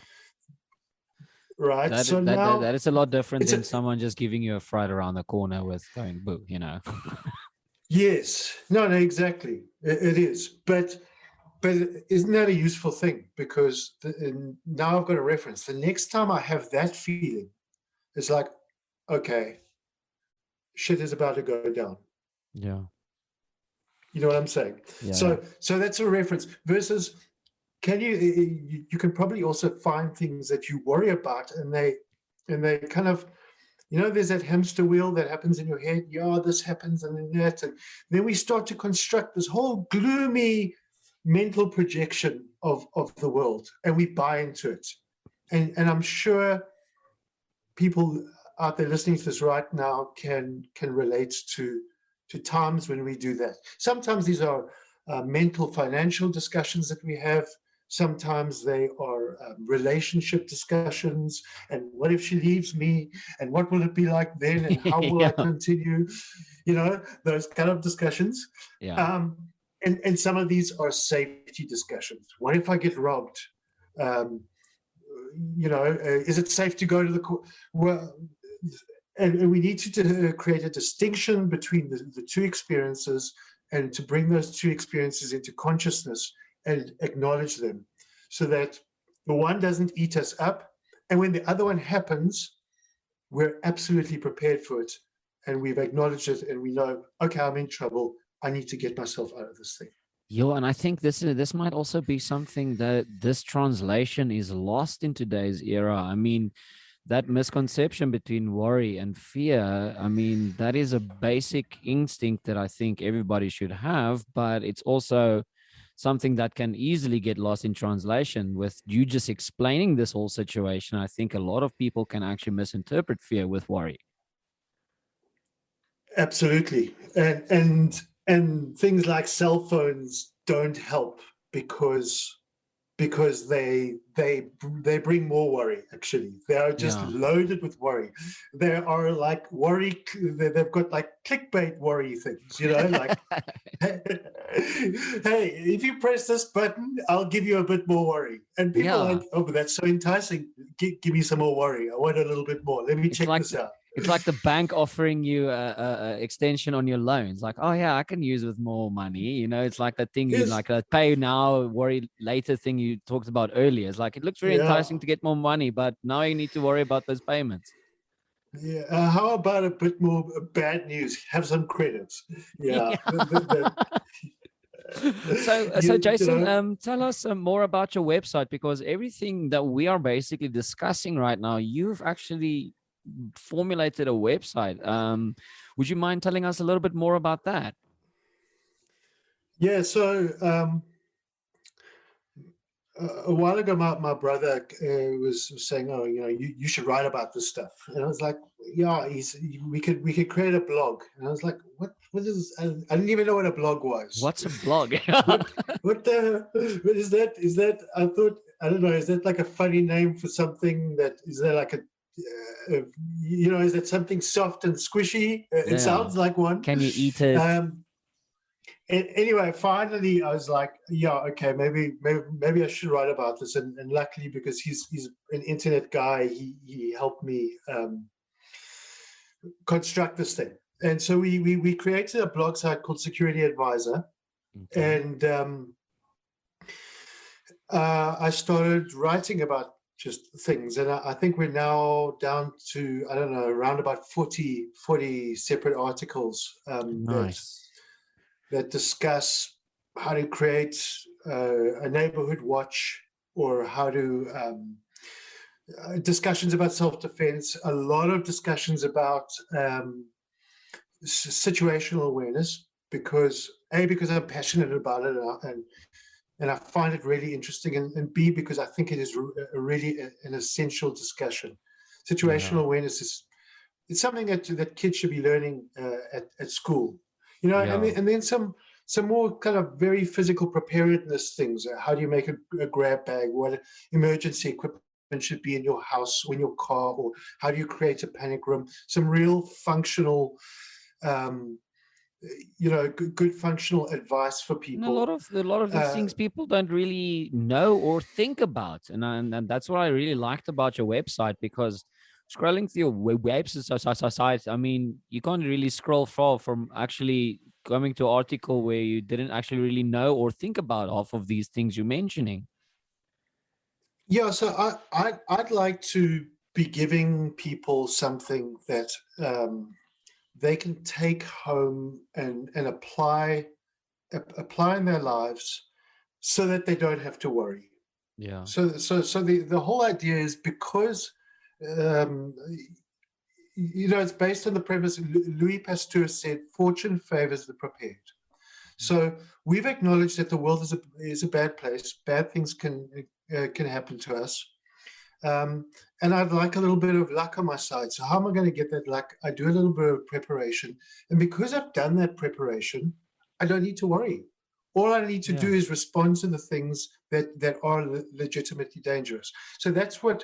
Right. That is a lot different than someone just giving you a fright around the corner with going boo, Yes. No, exactly. It is. But isn't that a useful thing? Because now I've got a reference. The next time I have that feeling, it's like, okay, shit is about to go down. Yeah. You know what I'm saying? Yeah. So that's a reference. Versus, you can probably also find things that you worry about, and they kind of, there's that hamster wheel that happens in your head. Yeah, this happens, and then that, and then we start to construct this whole gloomy mental projection of the world, and we buy into it. And I'm sure people out there listening to this right now can relate to times when we do that. Sometimes these are mental financial discussions that we have. Sometimes they are relationship discussions, and what if she leaves me, and what will it be like then, and how will I continue, those kind of discussions. And some of these are safety discussions. What if I get robbed? Is it safe to go to the court? Well, and we need to create a distinction between the two experiences, and to bring those two experiences into consciousness and acknowledge them, so that the one doesn't eat us up, and when the other one happens, we're absolutely prepared for it, and we've acknowledged it, and we know, okay, I'm in trouble. I need to get myself out of this thing. And I think this might also be something that this translation is lost in today's era. I mean, that misconception between worry and fear, I mean, that is a basic instinct that I think everybody should have, but it's also something that can easily get lost in translation. With you just explaining this whole situation, I think a lot of people can actually misinterpret fear with worry. Absolutely. And things like cell phones don't help because they bring more worry. Actually, they are just loaded with worry. They are like worry. They've got like clickbait worry things, like, hey, if you press this button, I'll give you a bit more worry. And people are like, oh, but that's so enticing. Give me some more worry. I want a little bit more. Let me check this out. It's like the bank offering you a extension on your loans. Like, oh yeah, I can use with more money. You know, it's like that thing you Yes. like pay now, worry later thing you talked about earlier. It's like it looks very Yeah. enticing to get more money, but now you need to worry about those payments. Yeah. How about a bit more bad news? Have some credits. Yeah. Yeah. So You Jason, know. tell us more about your website, because everything that we are basically discussing right now, you've actually formulated a website. Would you mind telling us a little bit more about that? Yeah. So a while ago, my brother was saying, "Oh, you should write about this stuff." And I was like, "Yeah, we could create a blog." And I was like, "What is?" I didn't even know what a blog was. What's a blog? What what is that? Is that I thought I don't know. Is that like a funny name for something? That is that like is that something soft and squishy? It Yeah. sounds like one. Can you eat it? Um, anyway, finally, I was like, yeah, okay, maybe I should write about this. And luckily, because he's an internet guy, he helped me construct this thing. And so we created a blog site called Security Advisor, Okay. and I started writing about just things. And I think we're now down to, I don't know, around about 40 separate articles Nice. that discuss how to create a neighborhood watch, or how to discussions about self-defense, a lot of discussions about situational awareness, because I'm passionate about it, and I find it really interesting, and B, because I think it is really an essential discussion. Yeah. Situational awareness it's something that kids should be learning at school, and Yeah. then some more kind of very physical preparedness things. How do you make a grab bag? What emergency equipment should be in your house or in your car? Or how do you create a panic room? Some real functional, um, good functional advice for And a people. lot of these Uh, things people don't really know or think about, and that's what I really liked about your website, because scrolling through your website, I mean, you can't really scroll far from actually coming to an article where you didn't actually really know or think about half of these things you're mentioning. yeah, so I'd like to be giving people something that they can take home and apply in their lives, so that they don't have to worry. Yeah. So the whole idea is, because um, it's based on the premise. Louis Pasteur said, "Fortune favors the prepared." So we've acknowledged that the world is a bad place. Bad things can happen to us. Um, and I'd like a little bit of luck on my side. So how am I going to get that luck? I do a little bit of preparation. And because I've done that preparation, I don't need to worry. All I need to Yeah. do is respond to the things that are legitimately dangerous. So that's what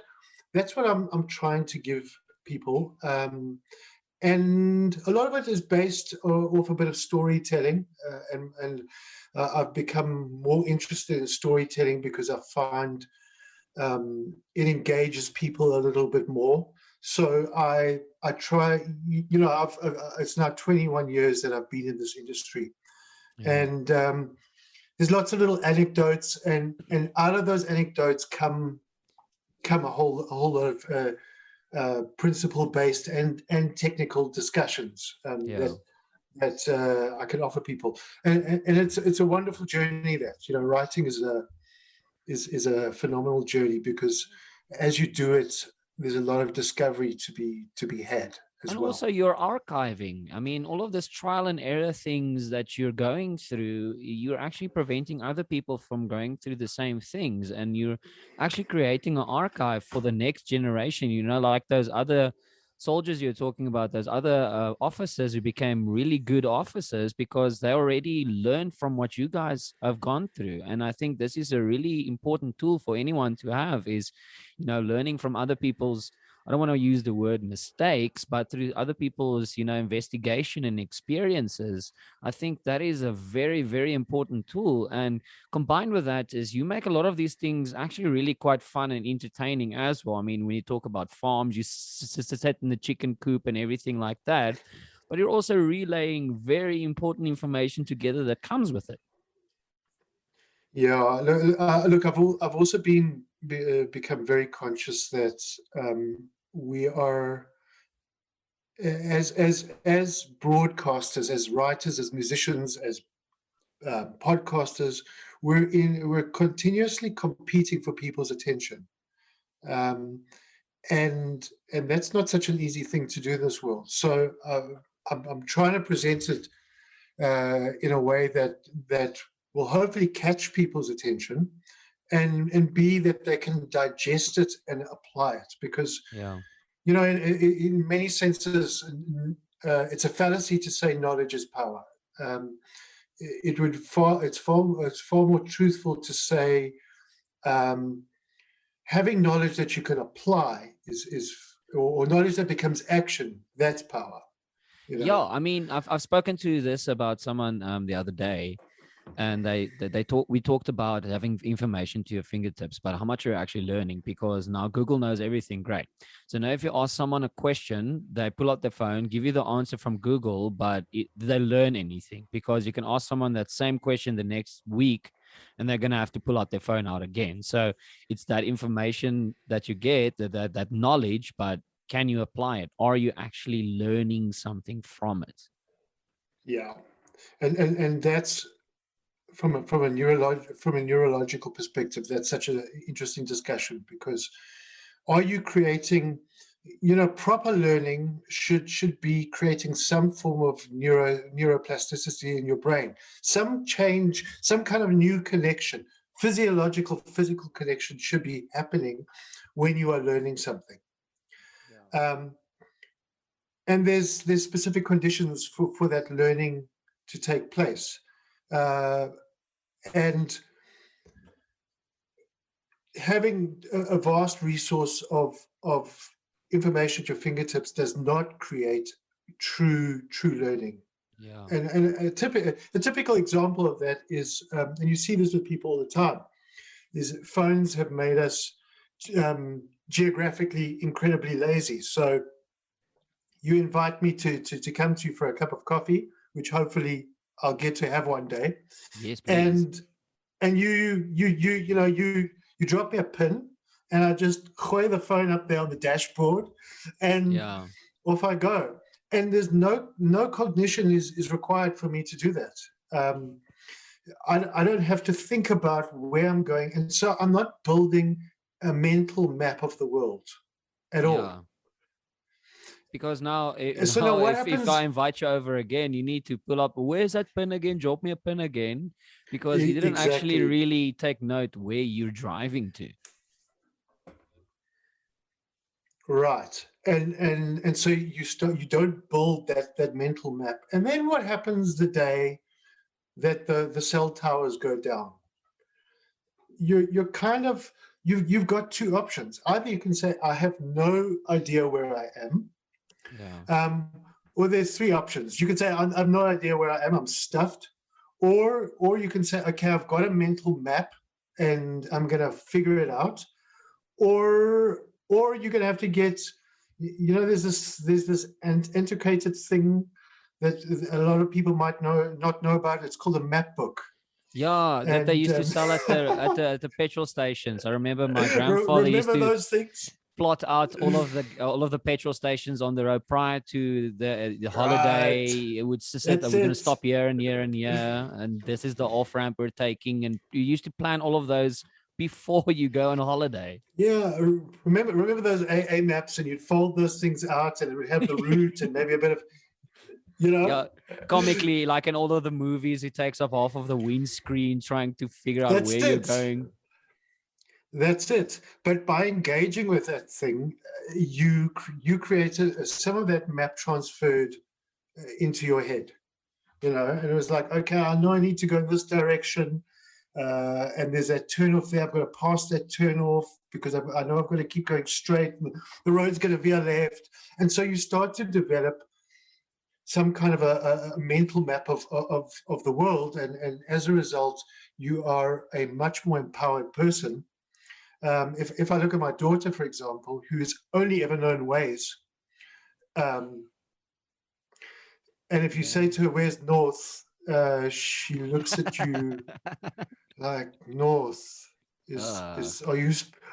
I'm trying to give people. And a lot of it is based off a bit of storytelling, and I've become more interested in storytelling because I find it engages people a little bit more. So I try. It's now 21 years that I've been in this industry, Yeah. and there's lots of little anecdotes, and out of those anecdotes come a whole lot of principle-based and technical discussions Yeah. that I can offer people, and it's a wonderful journey. That writing is a phenomenal journey, because as you do it, there's a lot of discovery to be had as And well. also you're archiving. I mean, all of this trial and error things that you're going through, you're actually preventing other people from going through the same things. And you're actually creating an archive for the next generation, like those other soldiers you're talking about, those other officers who became really good officers because they already learned from what you guys have gone through. And I think this is a really important tool for anyone to have, is, learning from other people's I don't want to use the word mistakes, but through other people's, investigation and experiences, I think that is a very, very important tool. And combined with that is you make a lot of these things actually really quite fun and entertaining as well. I mean, when you talk about farms, you sit in the chicken coop and everything like that, but you're also relaying very important information together that comes with it. Yeah, look, I've also become very conscious that we are, as broadcasters, as writers, as musicians, as podcasters, we're continuously competing for people's attention, um, and that's not such an easy thing to do in this world. So I'm trying to present it in a way that will hopefully catch people's attention, and be that they can digest it and apply it. Because Yeah. in many senses, it's a fallacy to say knowledge is power. Um, it's far more truthful to say, um, having knowledge that you can apply or knowledge that becomes action. That's power. Yeah, I mean, I've spoken to this about someone the other day, and we talked about having information to your fingertips, but how much you're actually learning, because now Google knows everything. Great. So now if you ask someone a question, they pull out their phone, give you the answer from Google, but do they learn anything? Because you can ask someone that same question the next week, and they're going to have to pull out their phone out again. So it's that information that you get, that knowledge, but can you apply it? Are you actually learning something from it? Yeah, and that's from a neurological perspective. That's such an interesting discussion, because are you creating, proper learning should be creating some form of neuroplasticity in your brain, some change, some kind of new connection, physical connection should be happening when you are learning something. Um, and there's specific conditions for that learning to take place. Uh, and having a vast resource of information at your fingertips does not create true learning. Yeah. And a typical example of that is, and you see this with people all the time, is phones have made us geographically incredibly lazy. So you invite me to come to you for a cup of coffee, which hopefully I'll get to have one day, Yes, please. and you drop me a pin, and I just gooi the phone up there on the dashboard, and Yeah. off I go. And there's no cognition is required for me to do that. Um, I don't have to think about where I'm going, and so I'm not building a mental map of the world at all. Yeah. Because now, So now what if I happens? invite you over again, you need to pull up. Where's that pin again? Drop me a pin again, because you didn't actually Exactly. really take note where you're driving to. Right. And so you don't build that mental map. And then what happens the day that the cell towers go down? You're kind of you've got two options. Either you can say, I have no idea where I am. Yeah. Um, or there's three options. You could say, I have no idea where I am, I'm stuffed. Or you can say, okay, I've got a mental map and I'm gonna figure it out. Or you're gonna have to get, there's this integrated thing that a lot of people might not know about. It's called a map book. Yeah, that they And used to sell at the petrol stations. I remember my grandfather used remember to those things? plot out all of the petrol stations on the road prior to the holiday. Right. It would say that That's we're going to it. stop here and here and here, and this is the off ramp we're taking. And you used to plan all of those before you go on holiday. Yeah, remember those AA maps, and you'd fold those things out, and it would have the route and maybe a bit of, you know. Yeah, comically, like in all of the movies, he takes up half of the windscreen trying to figure out That's where you're it. going. That's it. But by engaging with that thing, you created some of that map transferred into your head, and it was like, okay, I know I need to go in this direction, and there's that turn off there. I've got to pass that turn off. because I know I've got to keep going straight. And the road's going to veer left. And so you start to develop some kind of a mental map of the world. And as a result, you are a much more empowered person. If I look at my daughter, for example, who's only ever known ways, um, and if you say to her, "Where's north?" She looks at you like, "North is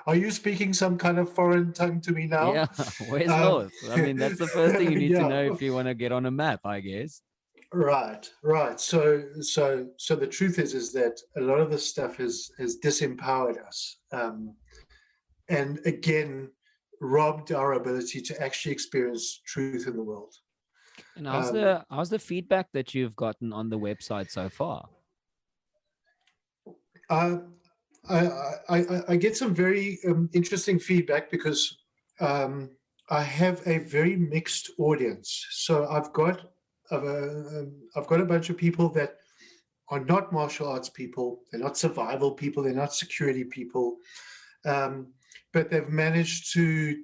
are you speaking some kind of foreign tongue to me now?" Yeah, where's Um, north? I mean, that's the first thing you need to yeah, know if you want to get on a map, I guess. right. So the truth is that a lot of this stuff has disempowered us, and again robbed our ability to actually experience truth in the world. And Um, how's the feedback that you've gotten on the website so far? uh, I get some very interesting feedback because I have a very mixed audience. So I've got a bunch of people that are not martial arts people. They're not survival people. They're not security people. But they've managed to,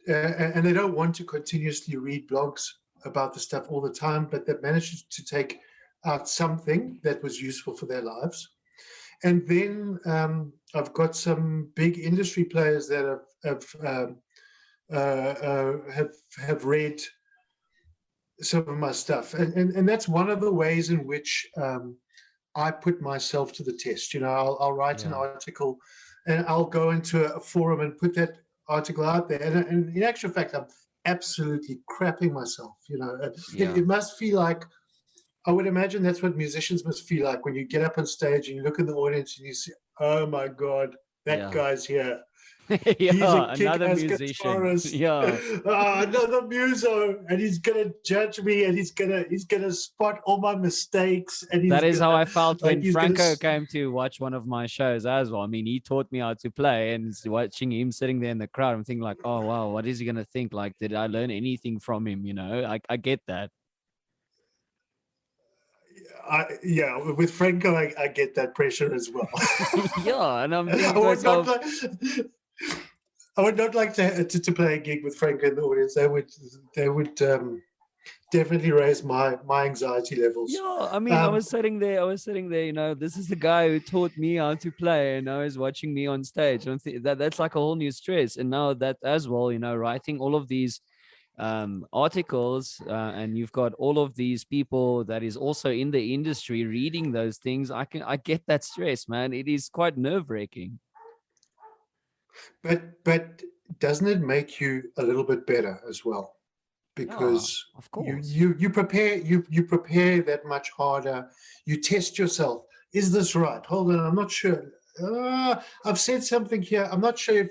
and they don't want to continuously read blogs about the stuff all the time, but they've managed to take out something that was useful for their lives. And then I've got some big industry players that have read some of my stuff, and that's one of the ways in which I put myself to the test. I'll write an Yeah. article, and I'll go into a forum and put that article out there, and in actual fact, I'm absolutely crapping myself. Yeah. It must feel like, I would imagine that's what musicians must feel like when you get up on stage and you look in the audience and you say, "Oh my God, that Yeah. guy's here. He's a Yeah, another kick-ass musician. guitarist. Yeah. Another muso, and he's gonna judge me, and he's gonna spot all my mistakes, and That he's is how gonna I felt like when he's gonna." Franco came to watch one of my shows as well. I mean, he taught me how to play, and watching him sitting there in the crowd, I'm thinking like, oh wow, what is he gonna think? Like, did I learn anything from him? I get that. Yeah, with Franco, I get that pressure as well. Yeah, and I'm thinking I to would not myself, like. I would not like to play a gig with Franco in the audience. They would definitely raise my anxiety levels. yeah, I mean, Um, I was sitting there, this is the guy who taught me how to play, and now he's watching me on stage. And that's like a whole new stress. And now that as well, writing all of these articles, and you've got all of these people that is also in the industry reading those things. I get that stress, man. It is quite nerve-wracking. but doesn't it make you a little bit better as well? Yeah, Because of you course. you you prepare you prepare that much harder. You test yourself. Is this right? Hold on, I'm not sure. I've said something here. I'm not sure if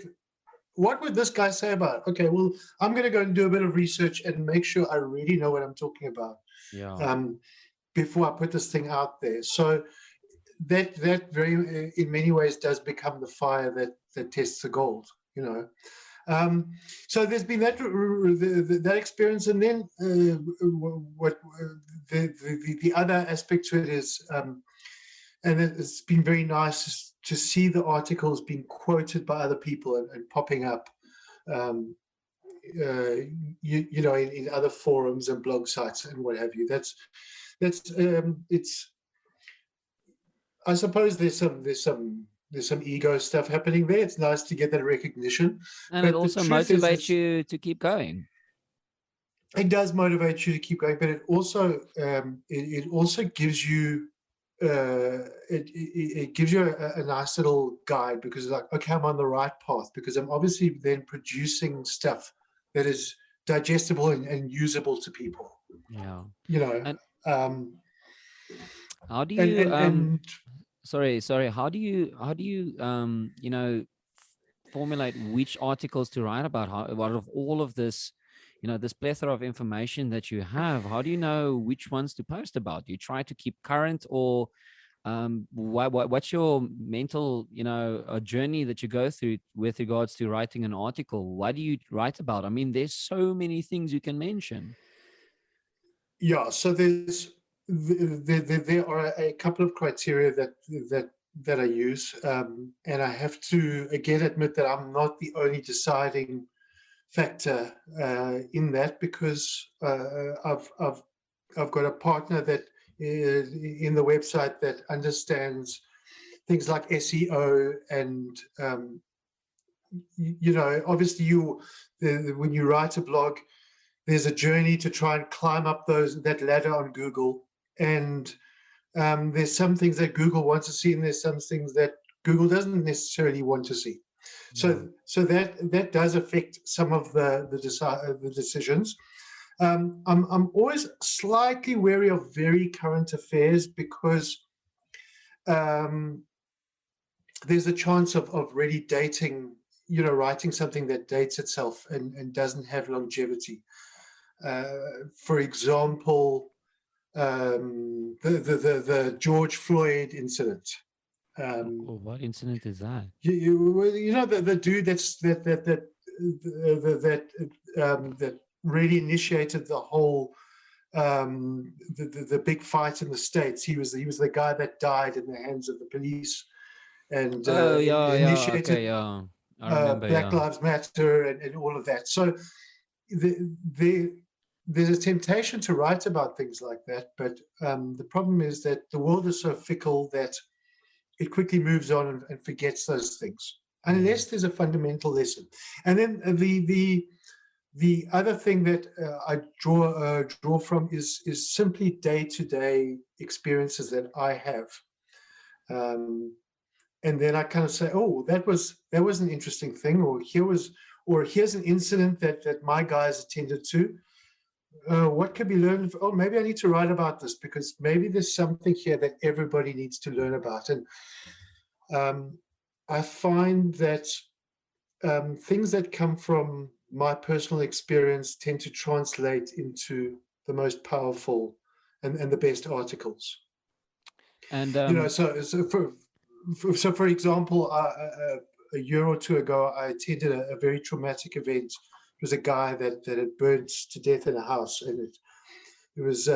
what would this guy say about it? Okay, well, I'm going to go and do a bit of research and make sure I really know what I'm talking about Yeah. um, before I put this thing out there. So that very, in many ways, does become the fire that tests the gold. You know. So there's been that experience, and then what the other aspect to it is, and it's been very nice to see the articles being quoted by other people and popping up, um, uh, in other forums and blog sites and what have you. It's. I suppose there's some ego stuff happening there. It's nice to get that recognition, And it but the also truth is, motivates you to keep going. it does motivate you to keep going, but it also gives you it gives you a nice little guide, because it's like, okay, I'm on the right path, because I'm obviously then producing stuff that is digestible and usable to people. Yeah. You know, And um, how do and you and and sorry, how do you formulate which articles to write about? How, out of all of this, this plethora of information that you have, how do you know which ones to post about? Do you try to keep current, or what's your mental, a journey that you go through with regards to writing an article? What do you write about? I mean, there's so many things you can mention. yeah, so there are a couple of criteria that I use, and I have to again admit that I'm not the only deciding factor in that, because I've got a partner that in the website that understands things like SEO, and obviously when you write a blog, there's a journey to try and climb up that ladder on Google, and there's some things that Google wants to see, and there's some things that Google doesn't necessarily want to see. Yeah. So that does affect some of the decisions. I'm always slightly wary of very current affairs, because there's a chance of really dating, writing something that dates itself and doesn't have longevity. For example, the George Floyd incident. What incident is that? The dude that really initiated the whole the big fight in the States. He was the guy that died in the hands of the police, and Oh, yeah, initiated okay, yeah. I remember, Black yeah. Lives Matter and all of that. So there's a temptation to write about things like that, but the problem is that the world is so fickle that it quickly moves on and forgets those things, unless there's a fundamental lesson. And then the other thing that I draw from is simply day-to-day experiences that I have. And then I kind of say, oh, that was an interesting thing, or here's an incident that my guys attended to. What can be learned? Oh, maybe I need to write about this, because maybe there's something here that everybody needs to learn about. And I find that things that come from my personal experience tend to translate into the most powerful and the best articles. And So for example, a year or two ago, I attended a very traumatic event. It was a guy that had burnt to death in a house, and it was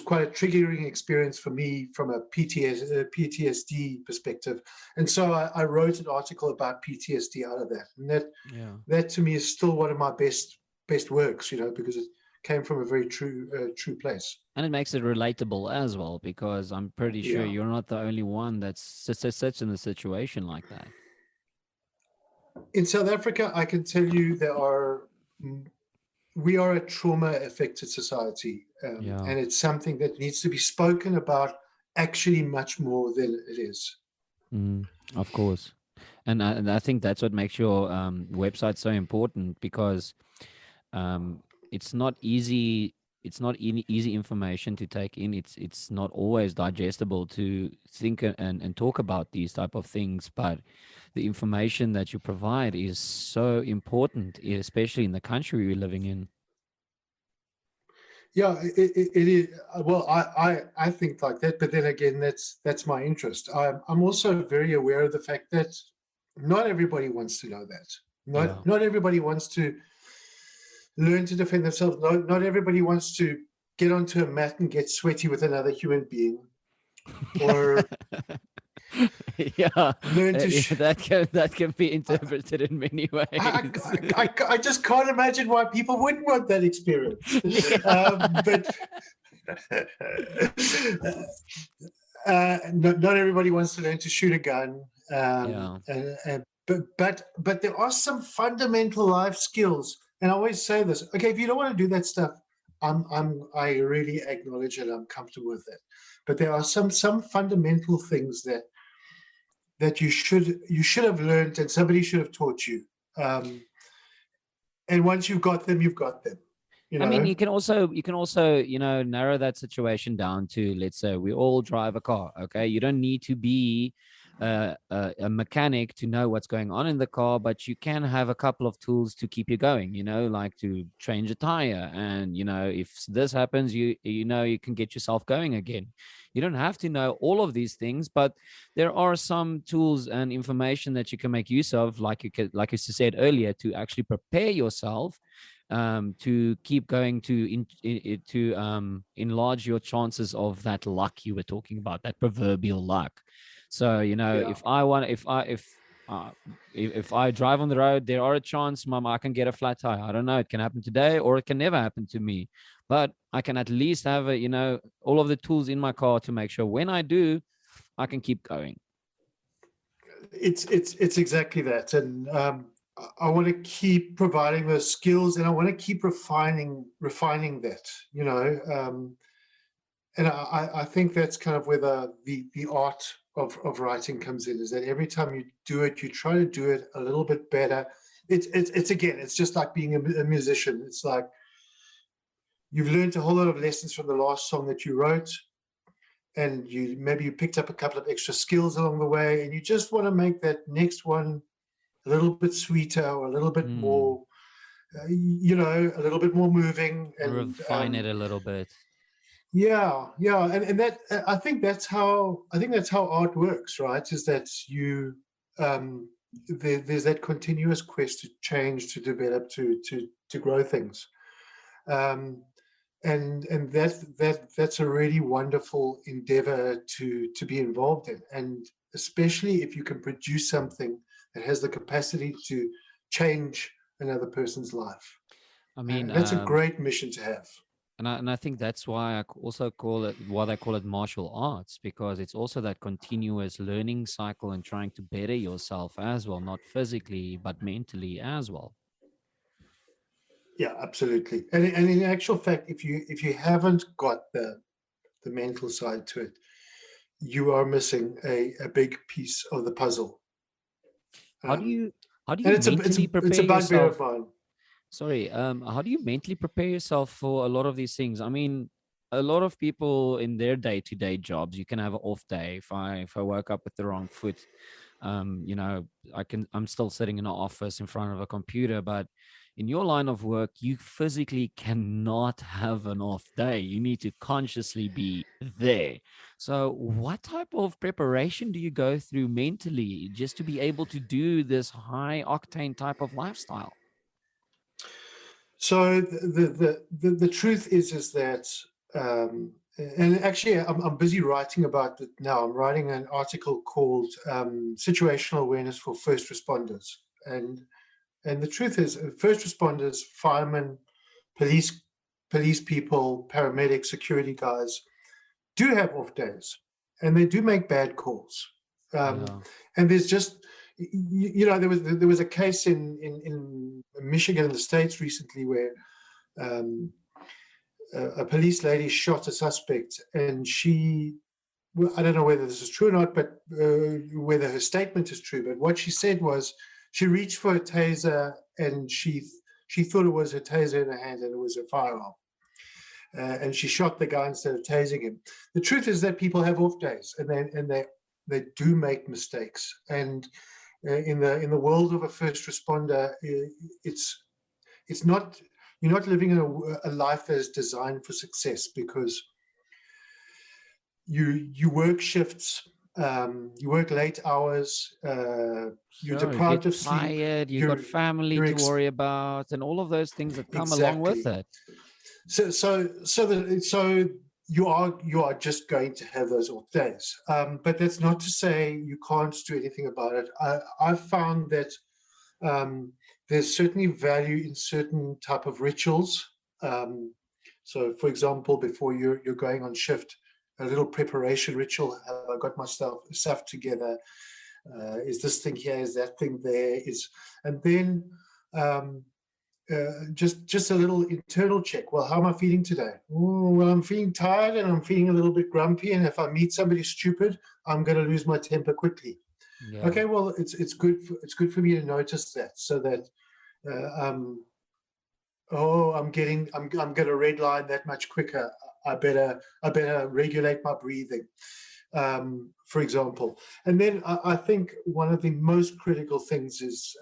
quite a triggering experience for me from a PTSD perspective. And so I wrote an article about PTSD out of that. And that to me is still one of my best works, because it came from a very true place. And it makes it relatable as well, because I'm pretty sure Yeah. you're not the only one that's sits in a situation like that. In South Africa, I can tell you we are a trauma-affected society, and it's something that needs to be spoken about actually much more than it is. Of course. And I think that's what makes your website so important, because it's not easy. It's not easy information to take in. It's not always digestible to think and talk about these type of things. But the information that you provide is so important, especially in the country we're living in. Yeah, it is. Well, I think like that, but then again, that's my interest. I'm also very aware of the fact that not everybody wants to know that. Not everybody wants to learn to defend themselves. Not everybody wants to get onto a mat and get sweaty with another human being, or Yeah, learn to. That can be interpreted in many ways. I just can't imagine why people wouldn't want that experience. But not everybody wants to learn to shoot a gun. But there are some fundamental life skills, and I always say this. Okay, if you don't want to do that stuff, I really acknowledge it. I'm comfortable with that. But there are some fundamental things that you should have learned, and somebody should have taught you. And once you've got them, you've got them. I mean, you can also, narrow that situation down to, let's say we all drive a car. Okay. You don't need to be a mechanic to know what's going on in the car, but you can have a couple of tools to keep you going, like to change a tire. And, if this happens, you can get yourself going again. You don't have to know all of these things, but there are some tools and information that you can make use of, like you said earlier, to actually prepare yourself to keep going to enlarge your chances of that luck you were talking about, that proverbial luck. So, Yeah. if I want, uh, if I drive on the road, there are a chance, mom, I can get a flat tire. I don't know. It can happen today or it can never happen to me. But I can at least have all of the tools in my car to make sure when I do, I can keep going. It's exactly that, and I want to keep providing those skills, and I want to keep refining that. And I think that's kind of where the art of writing comes in. Is that every time you do it, you try to do it a little bit better. It's again, it's just like being a musician. It's like you've learned a whole lot of lessons from the last song that you wrote, and maybe you picked up a couple of extra skills along the way, and you just want to make that next one a little bit sweeter or a little bit more, a little bit more moving. And Refine it a little bit. yeah, and that I think that's how art works, right? Is that there's that continuous quest to change, to develop, to grow things. Um, and that's a really wonderful endeavor to be involved in, and especially if you can produce something that has the capacity to change another person's life. I mean, That's a great mission to have. and I think that's why also call it, why they call it martial arts, because it's also that continuous learning cycle and trying to better yourself as well, not physically but mentally as well. Yeah, absolutely. And in actual fact, if you haven't got the mental side to it, you are missing a big piece of the puzzle. How do Um, you how do you and it's a mentally it's prepare a bugbear yourself? of mine. Sorry, how do you mentally prepare yourself for a lot of these things? I mean, a lot of people in their day-to-day jobs, you can have an off day. If I woke up with the wrong foot, um, you know, I'm still sitting in an office in front of a computer, but in your line of work, you physically cannot have an off day. You need to consciously be there. So, what type of preparation do you go through mentally just to be able to do this high octane type of lifestyle? So the truth is that, and actually I'm busy writing about it now. I'm writing an article called "Situational Awareness for First Responders," and the truth is, first responders, firemen, police police people, paramedics, security guys do have off days, and they do make bad calls. Um, Yeah. and there's just there was a case in Michigan in the States recently where um, a police lady shot a suspect, and well, I don't know whether this is true or not, but whether her statement is true. But what she said was she reached for a taser, and she thought it was her taser in her hand, and it was a firearm. And she shot the guy instead of tasing him. The truth is that people have off days, and they do make mistakes. And in the world of a first responder, it's not you're not living in a life that is designed for success, because you work shifts, you work late hours, you're Sure, you get deprived of sleep, tired, you got you're family you're to worry about, and all of those things that come along with exactly. it. So you are just going to have those off days, but that's not to say you can't do anything about it. I've found that um, there's certainly value in certain type of rituals. Um, so, for example, before you're going on shift, a little preparation ritual. Have I got my stuff together? Is this thing here? Is that thing there? And then um, just a little internal check. Well, how am I feeling today? Ooh, well, I'm feeling tired and I'm feeling a little bit grumpy. And if I meet somebody stupid, I'm going to lose my temper quickly. Yeah. Okay, well, it's good for me to notice that, so that oh, I'm going to red line that much quicker. I better regulate my breathing, for example. And then I think one of the most critical things is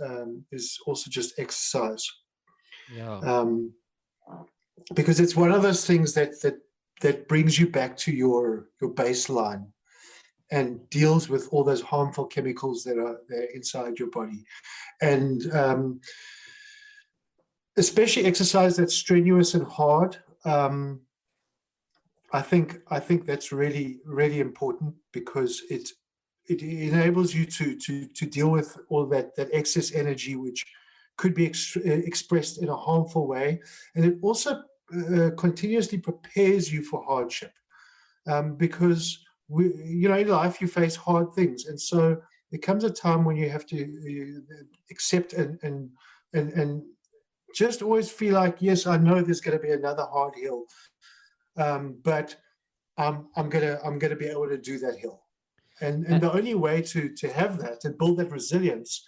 also just exercise, Yeah. um, because it's one of those things that brings you back to your baseline and deals with all those harmful chemicals that are inside your body. And especially exercise that's strenuous and hard. I think that's really, really important, because it enables you to deal with all that excess energy, which could be expressed in a harmful way, and it also continuously prepares you for hardship, because in life you face hard things, and so there comes a time when you have to accept and just always feel like, yes, I know there's going to be another hard hill, but I'm gonna be able to do that hill, and the only way to have that and build that resilience,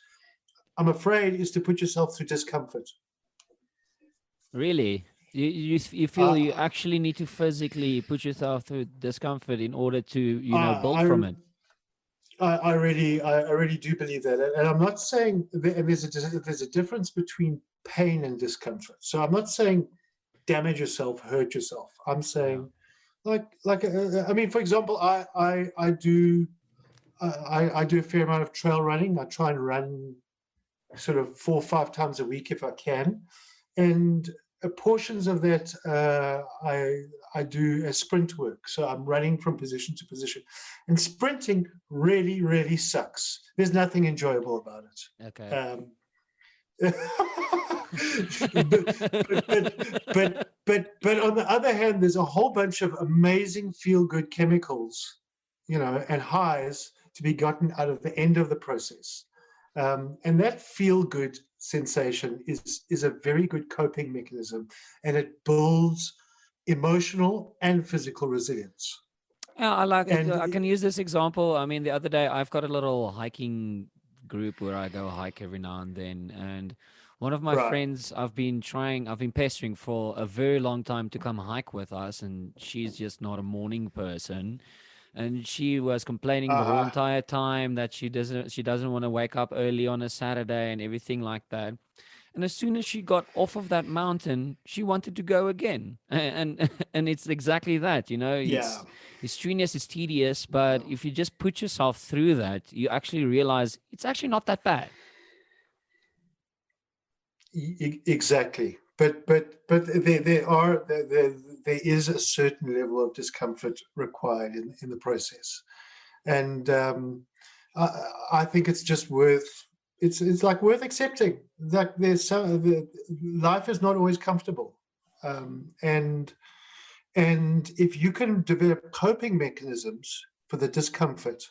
I'm afraid, is to put yourself through discomfort. Really? You feel you actually need to physically put yourself through discomfort in order to, build from it? I really do believe that, and I'm not saying there's a difference between pain and discomfort. So I'm not saying damage yourself, hurt yourself. I'm Yeah. saying, I mean, for example, I do I do a fair amount of trail running. I try and run sort of 4 or 5 times a week if I can, and portions of that I do as sprint work. So I'm running from position to position, and sprinting really, really sucks. There's nothing enjoyable about it. Okay. But on the other hand, there's a whole bunch of amazing feel-good chemicals, and highs to be gotten out of the end of the process. And that feel-good sensation is a very good coping mechanism, and it builds emotional and physical resilience. Yeah, I like it. And I can use this example. I mean, the other day I've got a little hiking group where I go hike every now and then. And one of my right, friends, I've been pestering for a very long time to come hike with us. And she's just not a morning person. And she was complaining the whole uh-huh, entire time that she doesn't want to wake up early on a Saturday and everything like that. And as soon as she got off of that mountain, she wanted to go again. And it's exactly that, yeah. it's strenuous, it's tedious, but if you just put yourself through that, you actually realize it's actually not that bad. Exactly, but there is a certain level of discomfort required in the process, and I, I think it's just worth it's like worth accepting that life is not always comfortable, and if you can develop coping mechanisms for the discomfort,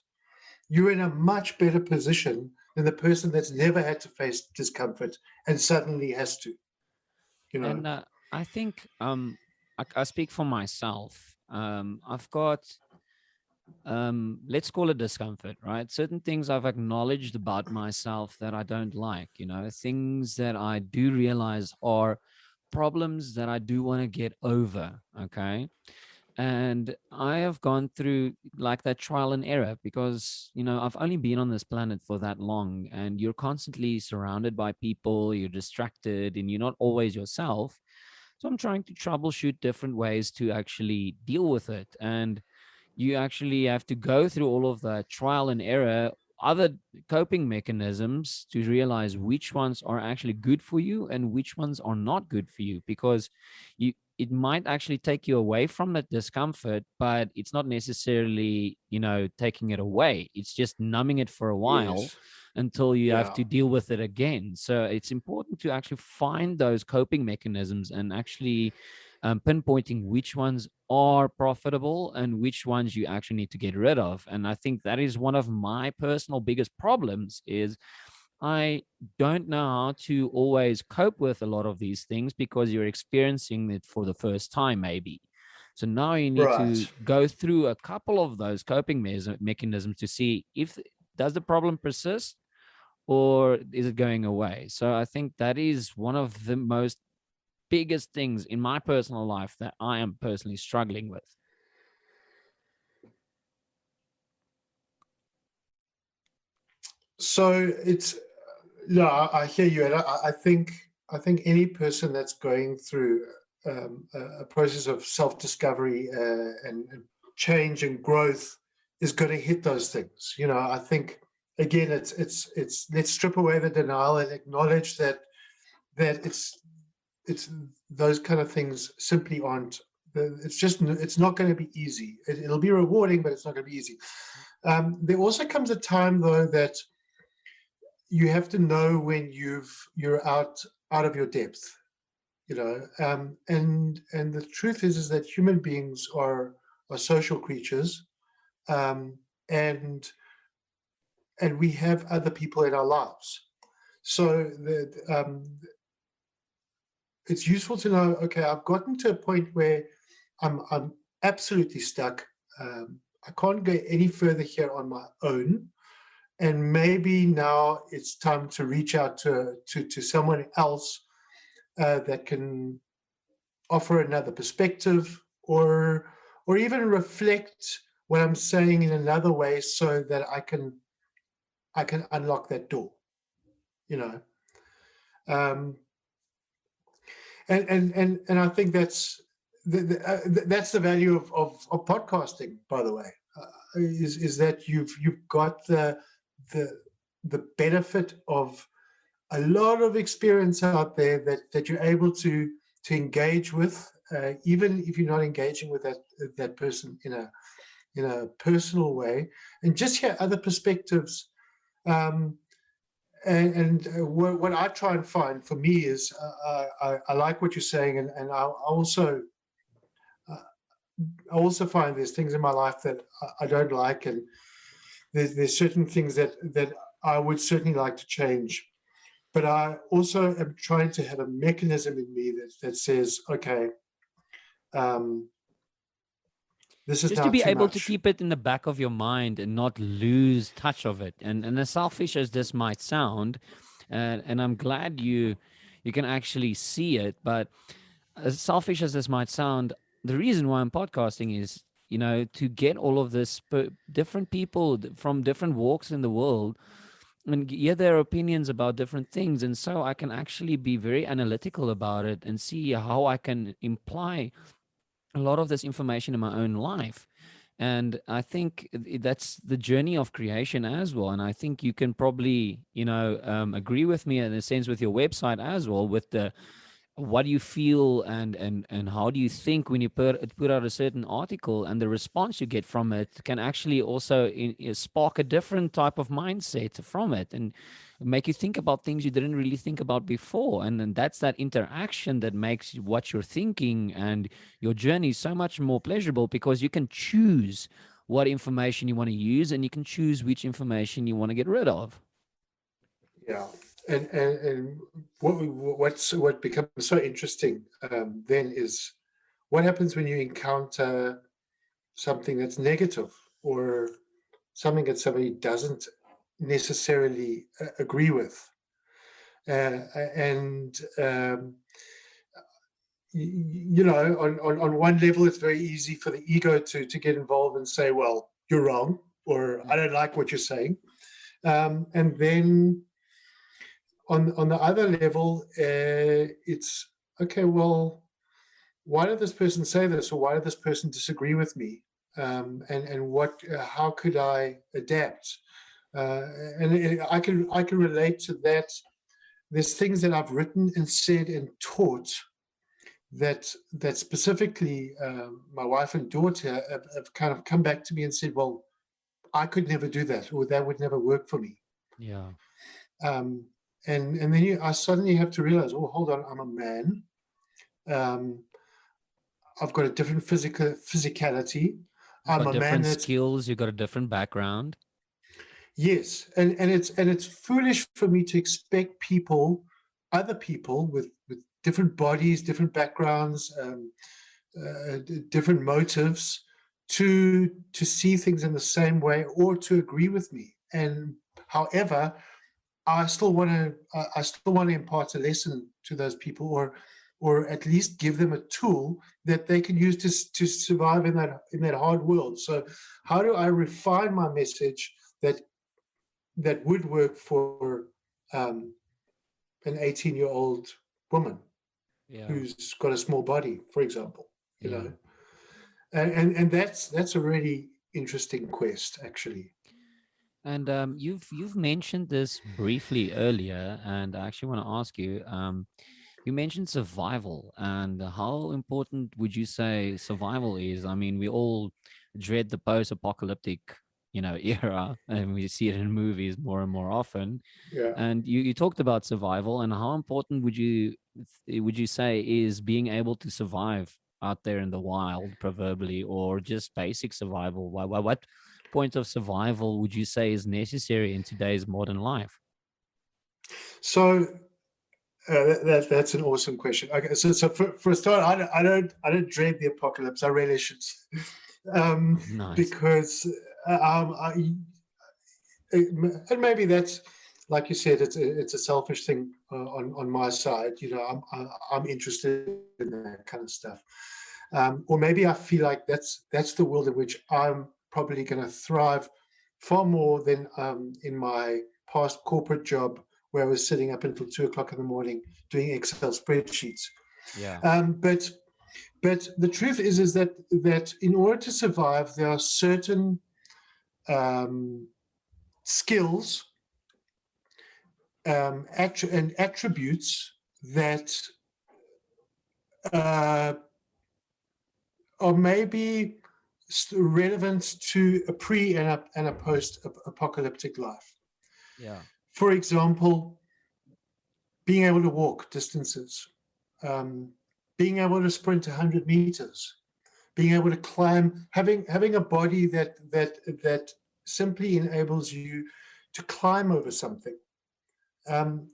you're in a much better position than the person that's never had to face discomfort and suddenly has to, you know. And I think I speak for myself. I've got let's call it discomfort, right? Certain things I've acknowledged about myself that I don't like, things that I do realize are problems that I do want to get over. Okay. And I have gone through like that trial and error because, I've only been on this planet for that long, and you're constantly surrounded by people, you're distracted, and you're not always yourself. So I'm trying to troubleshoot different ways to actually deal with it. And you actually have to go through all of the trial and error, other coping mechanisms to realize which ones are actually good for you and which ones are not good for you, because it might actually take you away from that discomfort, but it's not necessarily, taking it away. It's just numbing it for a while Yes. until you have Yeah. to deal with it again. So it's important to actually find those coping mechanisms and actually pinpointing which ones are profitable and which ones you actually need to get rid of. And I think that is one of my personal biggest problems is I don't know how to always cope with a lot of these things because you're experiencing it for the first time, maybe. So now you need to Right. go through a couple of those coping mechanisms to see if does the problem persist or is it going away. So I think that is one of the most biggest things in my personal life that I am personally struggling with. So it's yeah, I hear you, and I think any person that's going through a process of self-discovery and change and growth is going to hit those things. I think again, it's let's strip away the denial and acknowledge that it's it's those kind of things simply aren't. It's not going to be easy. It'll be rewarding, but it's not going to be easy. There also comes a time though that you have to know when you're out of your depth, and the truth is that human beings are social creatures, um, and we have other people in our lives. So it's useful to know, okay, I've gotten to a point where I'm absolutely stuck. I can't go any further here on my own. And maybe now it's time to reach out to someone else that can offer another perspective, or even reflect what I'm saying in another way, so that I can unlock that door. You know, um, and I think that's the value of podcasting. By the way, is that you've got the benefit of a lot of experience out there that you're able to engage with, even if you're not engaging with that person in a personal way, and just hear other perspectives. Um, what I try and find for me is, I like what you're saying, and I also find there's things in my life that I don't like, and there's certain things that I would certainly like to change. But I also am trying to have a mechanism in me that says, okay, um, this is Just to now be too able to much. keep it in the back of your mind and not lose touch of it. And as selfish as this might sound, and I'm glad you can actually see it, but as selfish as this might sound, the reason why I'm podcasting is, to get all of this different people from different walks in the world and hear their opinions about different things. And so I can actually be very analytical about it and see how I can imply a lot of this information in my own life. And I think that's the journey of creation as well. And I think you can probably, agree with me in a sense with your website as well, with the what do you feel and how do you think when you put out a certain article, and the response you get from it can actually also spark a different type of mindset from it and make you think about things you didn't really think about before. And then that's that interaction that makes what you're thinking and your journey so much more pleasurable, because you can choose what information you want to use and you can choose which information you want to get rid of. Yeah, and what becomes so interesting then is what happens when you encounter something that's negative, or something that somebody doesn't necessarily agree with, and on one level, it's very easy for the ego to get involved and say, well, you're wrong, or I don't like what you're saying. And then on the other level, it's okay, well, why did this person say this, or why did this person disagree with me? And what, how could I adapt? And I can relate to that. There's things that I've written and said and taught that specifically, my wife and daughter have kind of come back to me and said, well, I could never do that, or that would never work for me. Yeah. Um, and then I suddenly have to realize, oh, hold on, I'm a man. Um, I've got a different physicality. You've I'm got a man different that's, skills, you've got a different background. yes, and it's foolish for me to expect people, other people with different bodies, different backgrounds, different motives, to see things in the same way or to agree with me. And however, I still want to impart a lesson to those people, or at least give them a tool that they can use to survive in that hard world. So how do I refine my message that would work for um, an 18-year-old woman Yeah. who's got a small body, for example, you Yeah. know? And that's a really interesting quest, actually. And you've mentioned this briefly earlier, and I actually want to ask you. You mentioned survival, and how important would you say survival is? I mean, we all dread the post-apocalyptic, era, and we see it in movies more and more often. Yeah. And you talked about survival, and how important would you say is being able to survive out there in the wild, proverbially, or just basic survival? What point of survival would you say is necessary in today's modern life? So that's an awesome question. Okay, so for a start, I don't dread the apocalypse. I really should, Nice. because and maybe that's, like you said, it's a selfish thing on my side. I'm interested in that kind of stuff, or maybe I feel like that's the world in which I'm probably going to thrive far more than in my past corporate job, where I was sitting up until 2 o'clock in the morning doing Excel spreadsheets. Yeah. But the truth is that in order to survive, there are certain um, skills and attributes that uh, are maybe relevant to a pre and a post apocalyptic life. Yeah. For example, being able to walk distances, um, being able to sprint 100 meters, being able to climb, having a body that simply enables you to climb over something.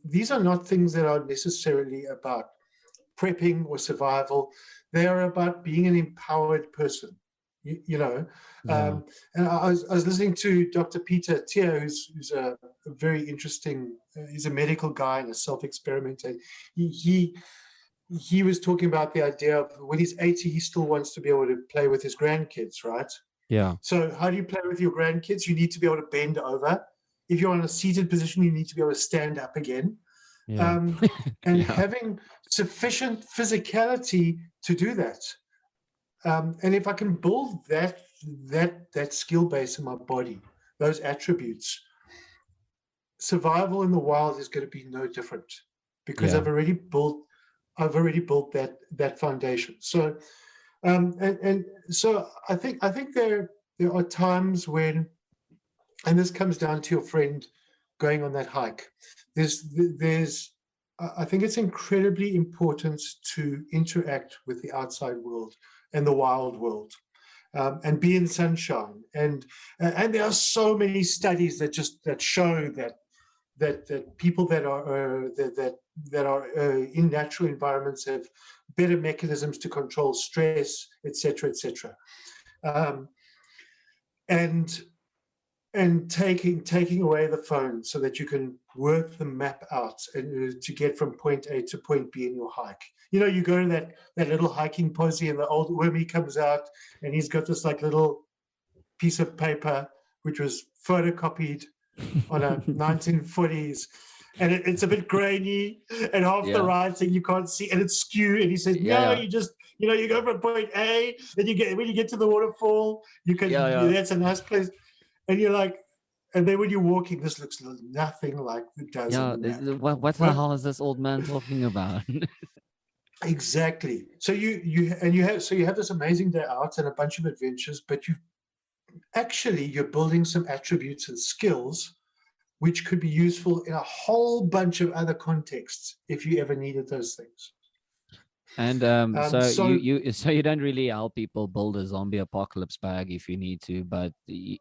These are not things that are necessarily about prepping or survival. They are about being an empowered person. You know, Yeah. and I was listening to Dr. Peter Thier, who's a very interesting. He's a medical guy and a self-experimenter. He was talking about the idea of when he's 80, he still wants to be able to play with his grandkids, right? Yeah. So how do you play with your grandkids? You need to be able to bend over. If you're in a seated position, you need to be able to stand up again. Yeah. Um, and Yeah. having sufficient physicality to do that. And if I can build that skill base in my body, those attributes, survival in the wild is going to be no different, because Yeah. I've already built that foundation. So and so I think there are times when, and this comes down to your friend going on that hike. There's I think it's incredibly important to interact with the outside world and the wild world, and be in sunshine. And there are so many studies that show that people that are in natural environments have better mechanisms to control stress, etc., etc. Um, and and taking away the phone so that you can work the map out and to get from point A to point B in your hike. You go to that little hiking posse, and the old wormy comes out, and he's got this like little piece of paper which was photocopied on a 1940s, and it's a bit grainy, and half the Yeah. writing you can't see, and it's skewed. And he says, Yeah. no, Yeah. you go from point A, and when you get to the waterfall, Yeah. Yeah. that's a nice place. And you're like, and then when you're walking, this looks nothing like it does on Yeah. the map. What the Well, hell is this old man talking about? exactly. So you have this amazing day out and a bunch of adventures, but you're building some attributes and skills which could be useful in a whole bunch of other contexts if you ever needed those things. And so So you don't really help people build a zombie apocalypse bag if you need to, but I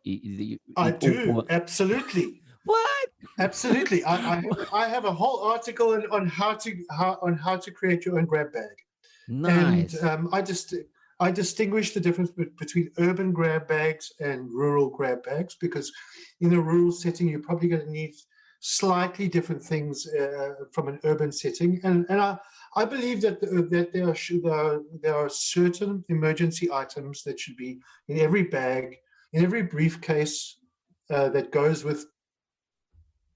or do, absolutely. what? Absolutely. I have a whole article on how to create your own grab bag. And Nice. I distinguish the difference between urban grab bags and rural grab bags, because in a rural setting, you're probably going to need slightly different things from an urban setting. And I believe that there are certain emergency items that should be in every bag, in every briefcase that goes with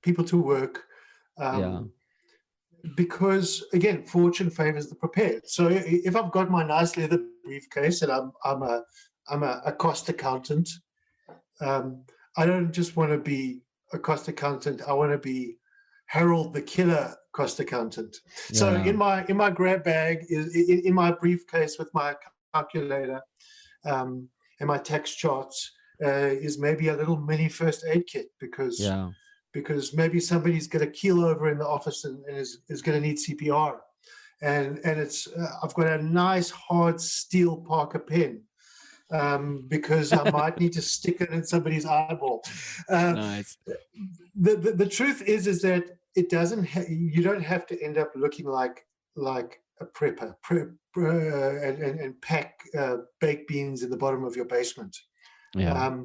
people to work. Yeah. Um, because again, fortune favors the prepared. So if I've got my nice leather briefcase, and I'm a cost accountant, um, I don't just want to be a cost accountant. I want to be Harold the Killer cost accountant. So Yeah. in my grab bag, in my briefcase with my calculator and my tax charts, is maybe a little mini first aid kit, because Yeah. maybe somebody's going to keel over in the office and is going to need CPR. And it's I've got a nice hard steel Parker pen, because I might need to stick it in somebody's eyeball. Nice. The truth is that it doesn't. You don't have to end up looking like a prepper, and pack baked beans in the bottom of your basement. Yeah.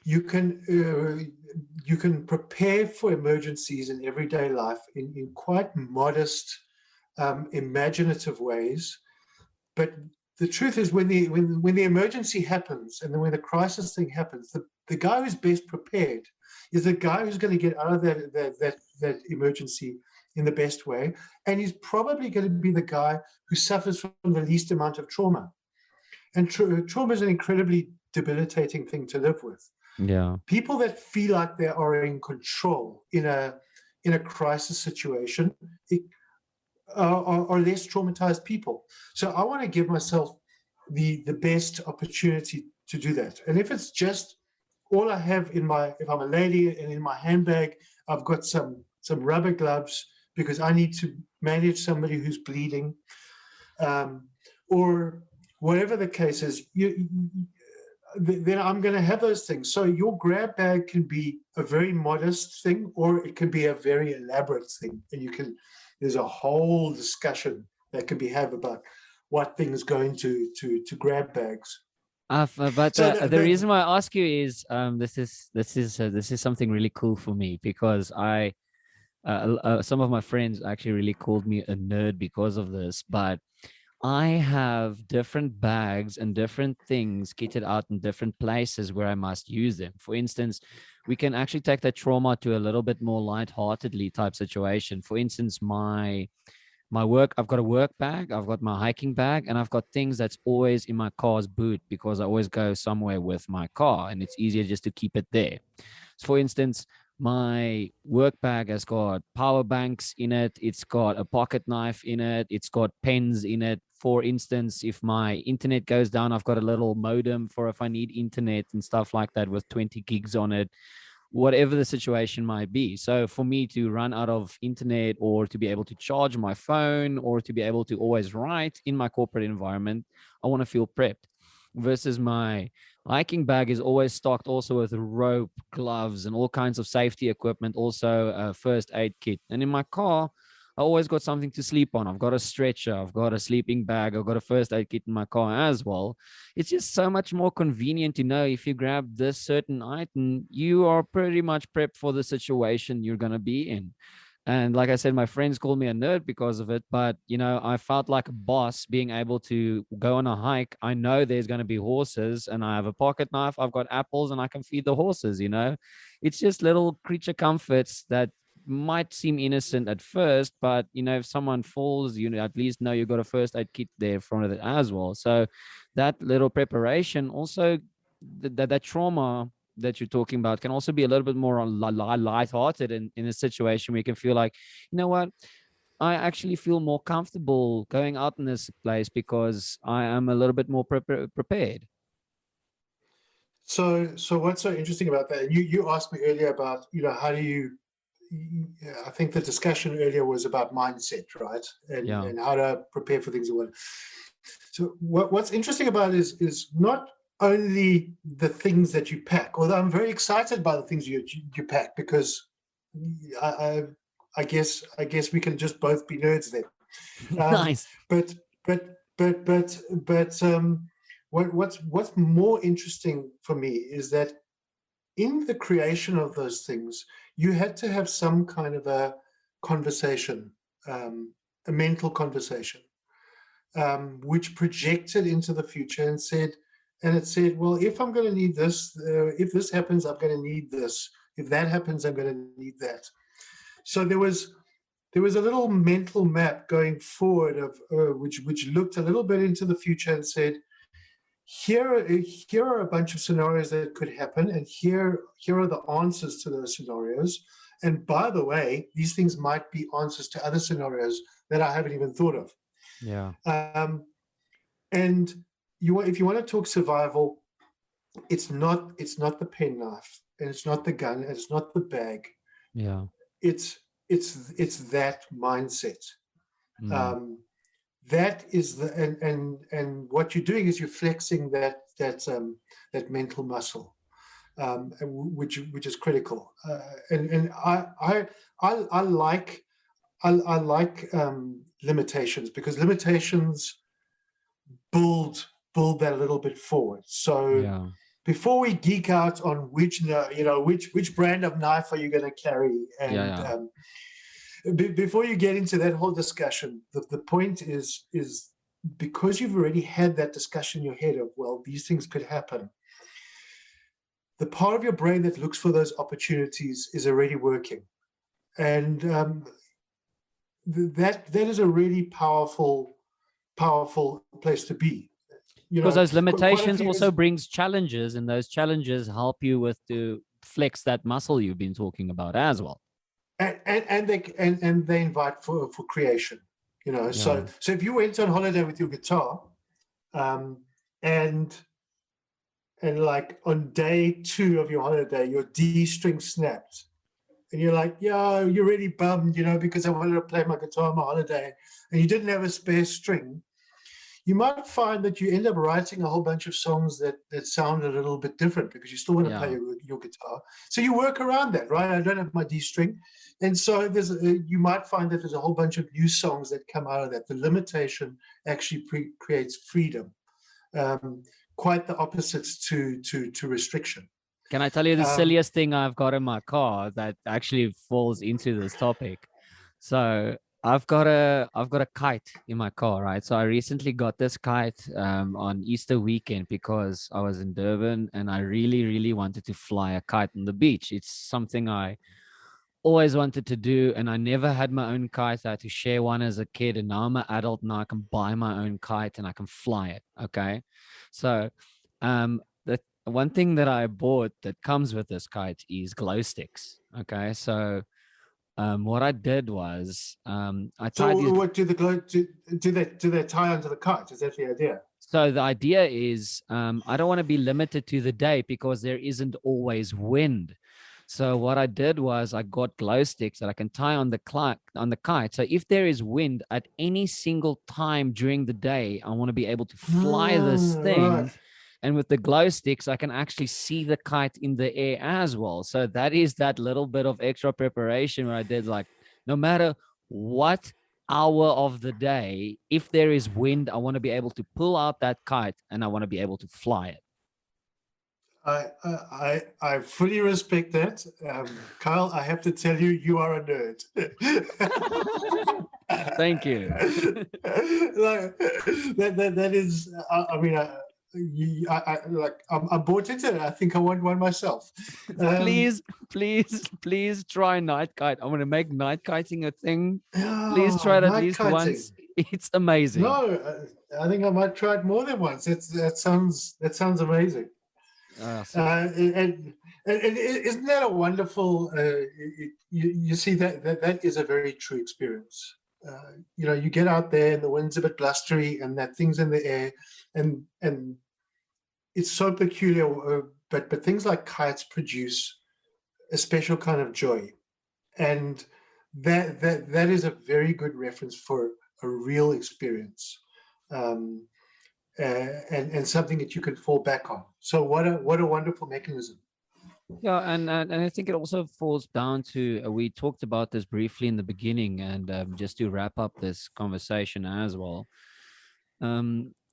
You can prepare for emergencies in everyday life in quite modest, imaginative ways. But the truth is, when the emergency happens, and then when the crisis thing happens, the guy who's best prepared is the guy who's going to get out of that emergency in the best way, and he's probably going to be the guy who suffers from the least amount of trauma. And trauma is an incredibly debilitating thing to live with. Yeah. People that feel like they are in control in a crisis situation are less traumatized people. So I want to give myself the best opportunity to do that. And if it's just all I have if I'm a lady, and in my handbag I've got some rubber gloves because I need to manage somebody who's bleeding, or whatever the case is, then I'm going to have those things. So your grab bag can be a very modest thing, or it can be a very elaborate thing. And there's a whole discussion that can be had about what things go into grab bags. But So the reason why I ask you is this is something really cool for me, because some of my friends actually really called me a nerd because of this, but I have different bags and different things kitted out in different places where I must use them. For instance, we can actually take that trauma to a little bit more lightheartedly type situation. For instance, I've got a work bag, I've got my hiking bag, and I've got things that's always in my car's boot, because I always go somewhere with my car and it's easier just to keep it there. So for instance, my work bag has got power banks in it, it's got a pocket knife in it, it's got pens in it. For instance, if my internet goes down, I've got a little modem for if I need internet and stuff like that with 20 gigs on it, whatever the situation might be. So for me to run out of internet, or to be able to charge my phone, or to be able to always write in my corporate environment, I want to feel prepped. Versus my hiking bag is always stocked also with rope, gloves, and all kinds of safety equipment, also a first aid kit. And in my car, I always got something to sleep on. I've got a stretcher, I've got a sleeping bag, I've got a first aid kit in my car as well. It's just so much more convenient to know if you grab this certain item, you are pretty much prepped for the situation you're going to be in. And like I said, my friends called me a nerd because of it. But, I felt like a boss being able to go on a hike. I know there's going to be horses, and I have a pocket knife. I've got apples, and I can feed the horses. It's just little creature comforts that might seem innocent at first, but if someone falls, at least know you've got a first aid kit there from it as well. So that little preparation also, that trauma that you're talking about can also be a little bit more light-hearted in a situation where you can feel like, you know what, I actually feel more comfortable going out in this place because I am a little bit more prepared. So what's so interesting about that? You asked me earlier about, how do you? I think the discussion earlier was about mindset, right? And Yeah. and how to prepare for things. So what's interesting about it is not only the things that you pack, although I'm very excited by the things you pack, because I, I guess we can just both be nerds then. Nice. But what's more interesting for me is that in the creation of those things, you had to have some kind of a conversation, a mental conversation, which projected into the future and it said, well, if I'm going to need this, if this happens, I'm going to need this. If that happens, I'm going to need that. So there was a little mental map going forward of which looked a little bit into the future and said, here are a bunch of scenarios that could happen, and here are the answers to those scenarios. And by the way, these things might be answers to other scenarios that I haven't even thought of. Yeah. And if you want to talk survival, it's not the penknife, and it's not the gun, and it's not the bag. Yeah. It's that mindset. Mm. Um, that is the and what you're doing is you're flexing that mental muscle, which is critical. And I like limitations, because limitations build that a little bit forward. So Yeah. before we geek out on which brand of knife are you going to carry, Yeah. and Yeah. before you get into that whole discussion, the point is because you've already had that discussion in your head of, well, these things could happen, the part of your brain that looks for those opportunities is already working. And that is a really powerful place to be. Because those Quite a limitations few also years, brings challenges, and those challenges help you with to flex that muscle you've been talking about as well. and they invite for creation. Yeah. So if you went on holiday with your guitar, um, and like on day 2 of your holiday, your D string snapped, and you're like, yeah, you're really bummed, because I wanted to play my guitar on my holiday, and you didn't have a spare string. You might find that you end up writing a whole bunch of songs that sound a little bit different, because you still want to play Yeah. your guitar. So you work around that, right? I don't have my D string. And so you might find that there's a whole bunch of new songs that come out of that. The limitation actually creates freedom. Um, Quite the opposites to restriction. Can I tell you the Um, silliest thing I've got in my car that actually falls into this topic? So I've got a kite in my car, right? So I recently got this kite on Easter weekend because I was in Durban and I really, really wanted to fly a kite on the beach. It's something I always wanted to do, and I never had my own kite. I had to share one as a kid, and now I'm an adult. Now I can buy my own kite and I can fly it. Okay, so the one thing that I bought that comes with this kite is glow sticks. Okay, so what I did was I tied so these. what do they tie onto the kite? Is that the idea? So the idea is I don't want to be limited to the day because there isn't always wind. So what I did was I got glow sticks that I can tie on the kite. So if there is wind at any single time during the day, I want to be able to fly this Right. thing. And with the glow sticks, I can actually see the kite in the air as well. So that is that little bit of extra preparation where I did like, no matter what hour of the day, if there is wind, I want to be able to pull out that kite and I want to be able to fly it. I fully respect that. Kyle, I have to tell you, you are a nerd. Thank you. Like, that is, I mean, I'm bought into it. I think I want one myself. Please, please, please try night kite. I want to make night kiting a thing. Please try it at Night least kiting. once. It's amazing. No, I think I might try it more than once. That sounds amazing. So, And isn't that a wonderful? You see that is a very true experience. You get out there and the wind's a bit blustery and that thing's in the air, and it's so peculiar. But things like kites produce a special kind of joy, and that is a very good reference for a real experience. Um, and something that you can fall back on. So what a wonderful mechanism. yeah, and I think it also falls down to we talked about this briefly in the beginning, and just to wrap up this conversation as well.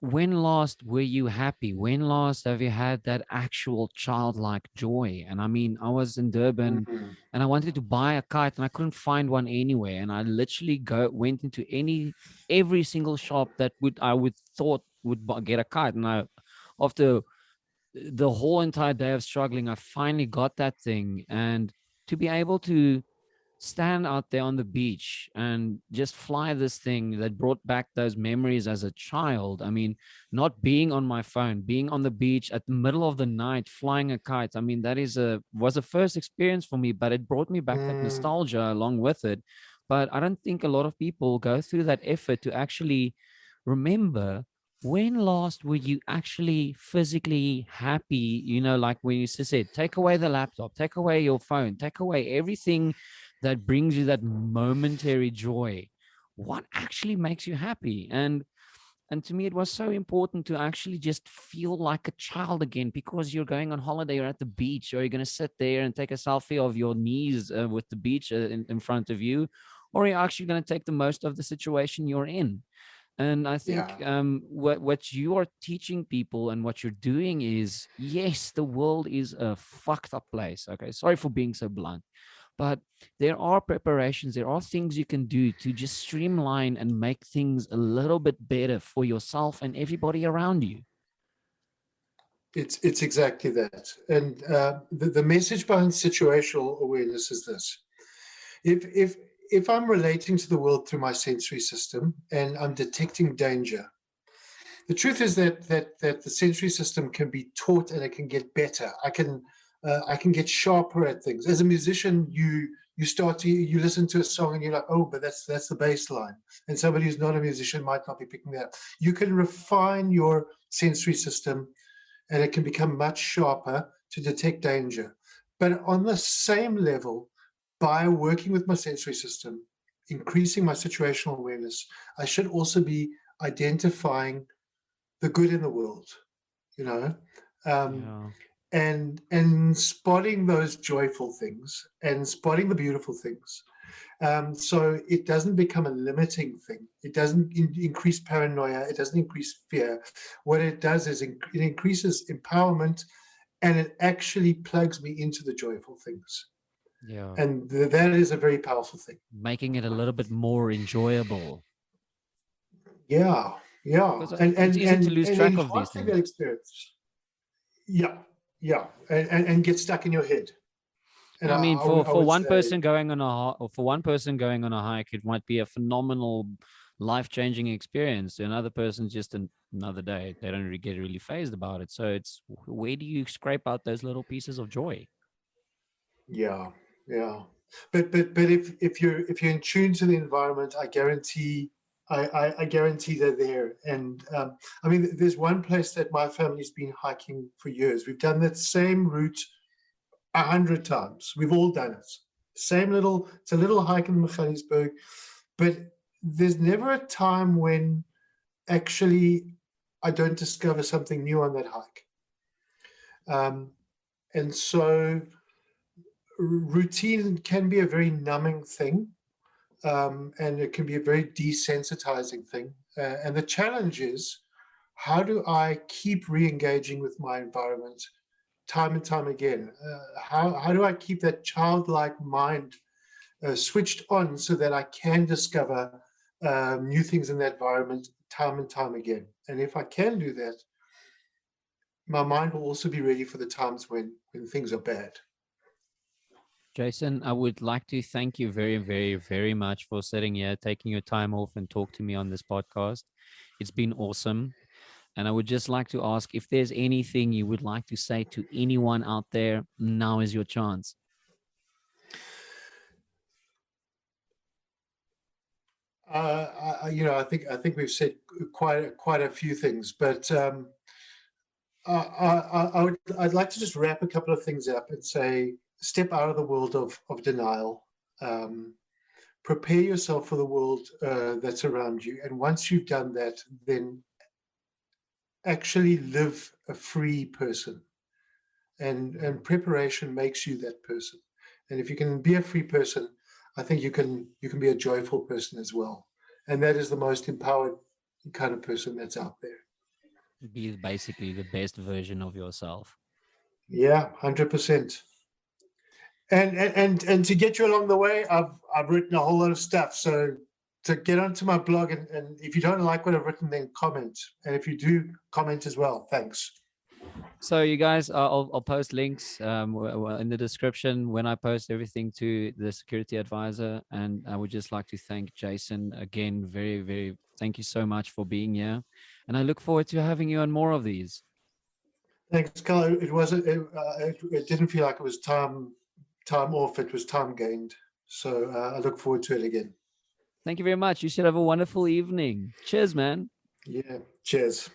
When last were you happy? When last have you had that actual childlike joy? And I mean, I was in Durban Mm-hmm. and I wanted to buy a kite and I couldn't find one anywhere. And I literally went into every single shop that I would thought would get a kite. And after the whole entire day of struggling, I finally got that thing. And to be able to stand out there on the beach and just fly this thing that brought back those memories as a child. I mean, not being on my phone, being on the beach at the middle of the night, flying a kite. I mean, that was a first experience for me, but it brought me back that Mm, nostalgia along with it. But I don't think a lot of people go through that effort to actually remember when last were you actually physically happy. Like when you said, take away the laptop, take away your phone, take away everything that brings you that momentary joy. What actually makes you happy? And to me, it was so important to actually just feel like a child again, because you're going on holiday, you're at the beach, or you're going to sit there and take a selfie of your knees with the beach in front of you, or you're actually going to take the most of the situation you're in. And I think yeah, what you are teaching people and what you're doing is, yes, the world is a fucked up place. Okay, sorry for being so blunt, but there are preparations, there are things you can do to just streamline and make things a little bit better for yourself and everybody around you. it's exactly that. And the message behind situational awareness is this: if if if I'm relating to the world through my sensory system and I'm detecting danger, the truth is that the sensory system can be taught and it can get better. I can get sharper at things. As a musician, you listen to a song and you're like, oh, but that's the bass line. And somebody who's not a musician might not be picking that up. You can refine your sensory system and it can become much sharper to detect danger. But on the same level, by working with my sensory system, increasing my situational awareness, I should also be identifying the good in the world, you know, um, Yeah. and spotting those joyful things and spotting the beautiful things. So it doesn't become a limiting thing. It doesn't increase paranoia. It doesn't increase fear. What it does is it increases empowerment, and it actually plugs me into the joyful things. Yeah. And that is a very powerful thing. Making it a little bit more enjoyable, Yeah, yeah, because and it's and easy to and lose and track of these enhancing that things. experience. Yeah, yeah, and get stuck in your head. And I mean, I for would one say, person going on or for one person going on a hike, it might be a phenomenal, life-changing experience. To another person, just another day. They don't really get really phased about it. So it's, where do you scrape out those little pieces of joy? yeah, yeah. But if you're in tune to the environment, I guarantee they're there. And I mean, there's one place that my family's been hiking for years. We've done that same route 100 times. We've all done it. It's a little hike in Magaliesberg, but there's never a time when actually I don't discover something new on that hike. Um, and so routine can be a very numbing thing, and it can be a very desensitizing thing. And the challenge is, how do I keep re-engaging with my environment time and time again? How do I keep that childlike mind switched on so that I can discover new things in that environment time and time again? And if I can do that, my mind will also be ready for the times when things are bad. Jason, I would like to thank you very, very, very much for sitting here, taking your time off and talk to me on this podcast. It's been awesome. And I would just like to ask if there's anything you would like to say to anyone out there, now is your chance. I think we've said quite a few things, but I'd like to just wrap a couple of things up and say, step out of the world of denial. Um, Prepare yourself for the world that's around you, and once you've done that, then actually live a free person. And preparation makes you that person. And if you can be a free person, I think you can be a joyful person as well. And that is the most empowered kind of person that's out there. Be basically the best version of yourself. Yeah, 100%. And to get you along the way, I've written a whole lot of stuff. So to get onto my blog, and if you don't like what I've written, then comment. And if you do, comment as well. Thanks. So you guys, I'll post links in the description when I post everything to the security advisor. And I would just like to thank Jason again. Very, very thank you so much for being here. And I look forward to having you on more of these. Thanks, Carl. It didn't feel like it was time off. It was time gained. So I look forward to it again. Thank you very much. You should have a wonderful evening. Cheers, man. Yeah. Cheers.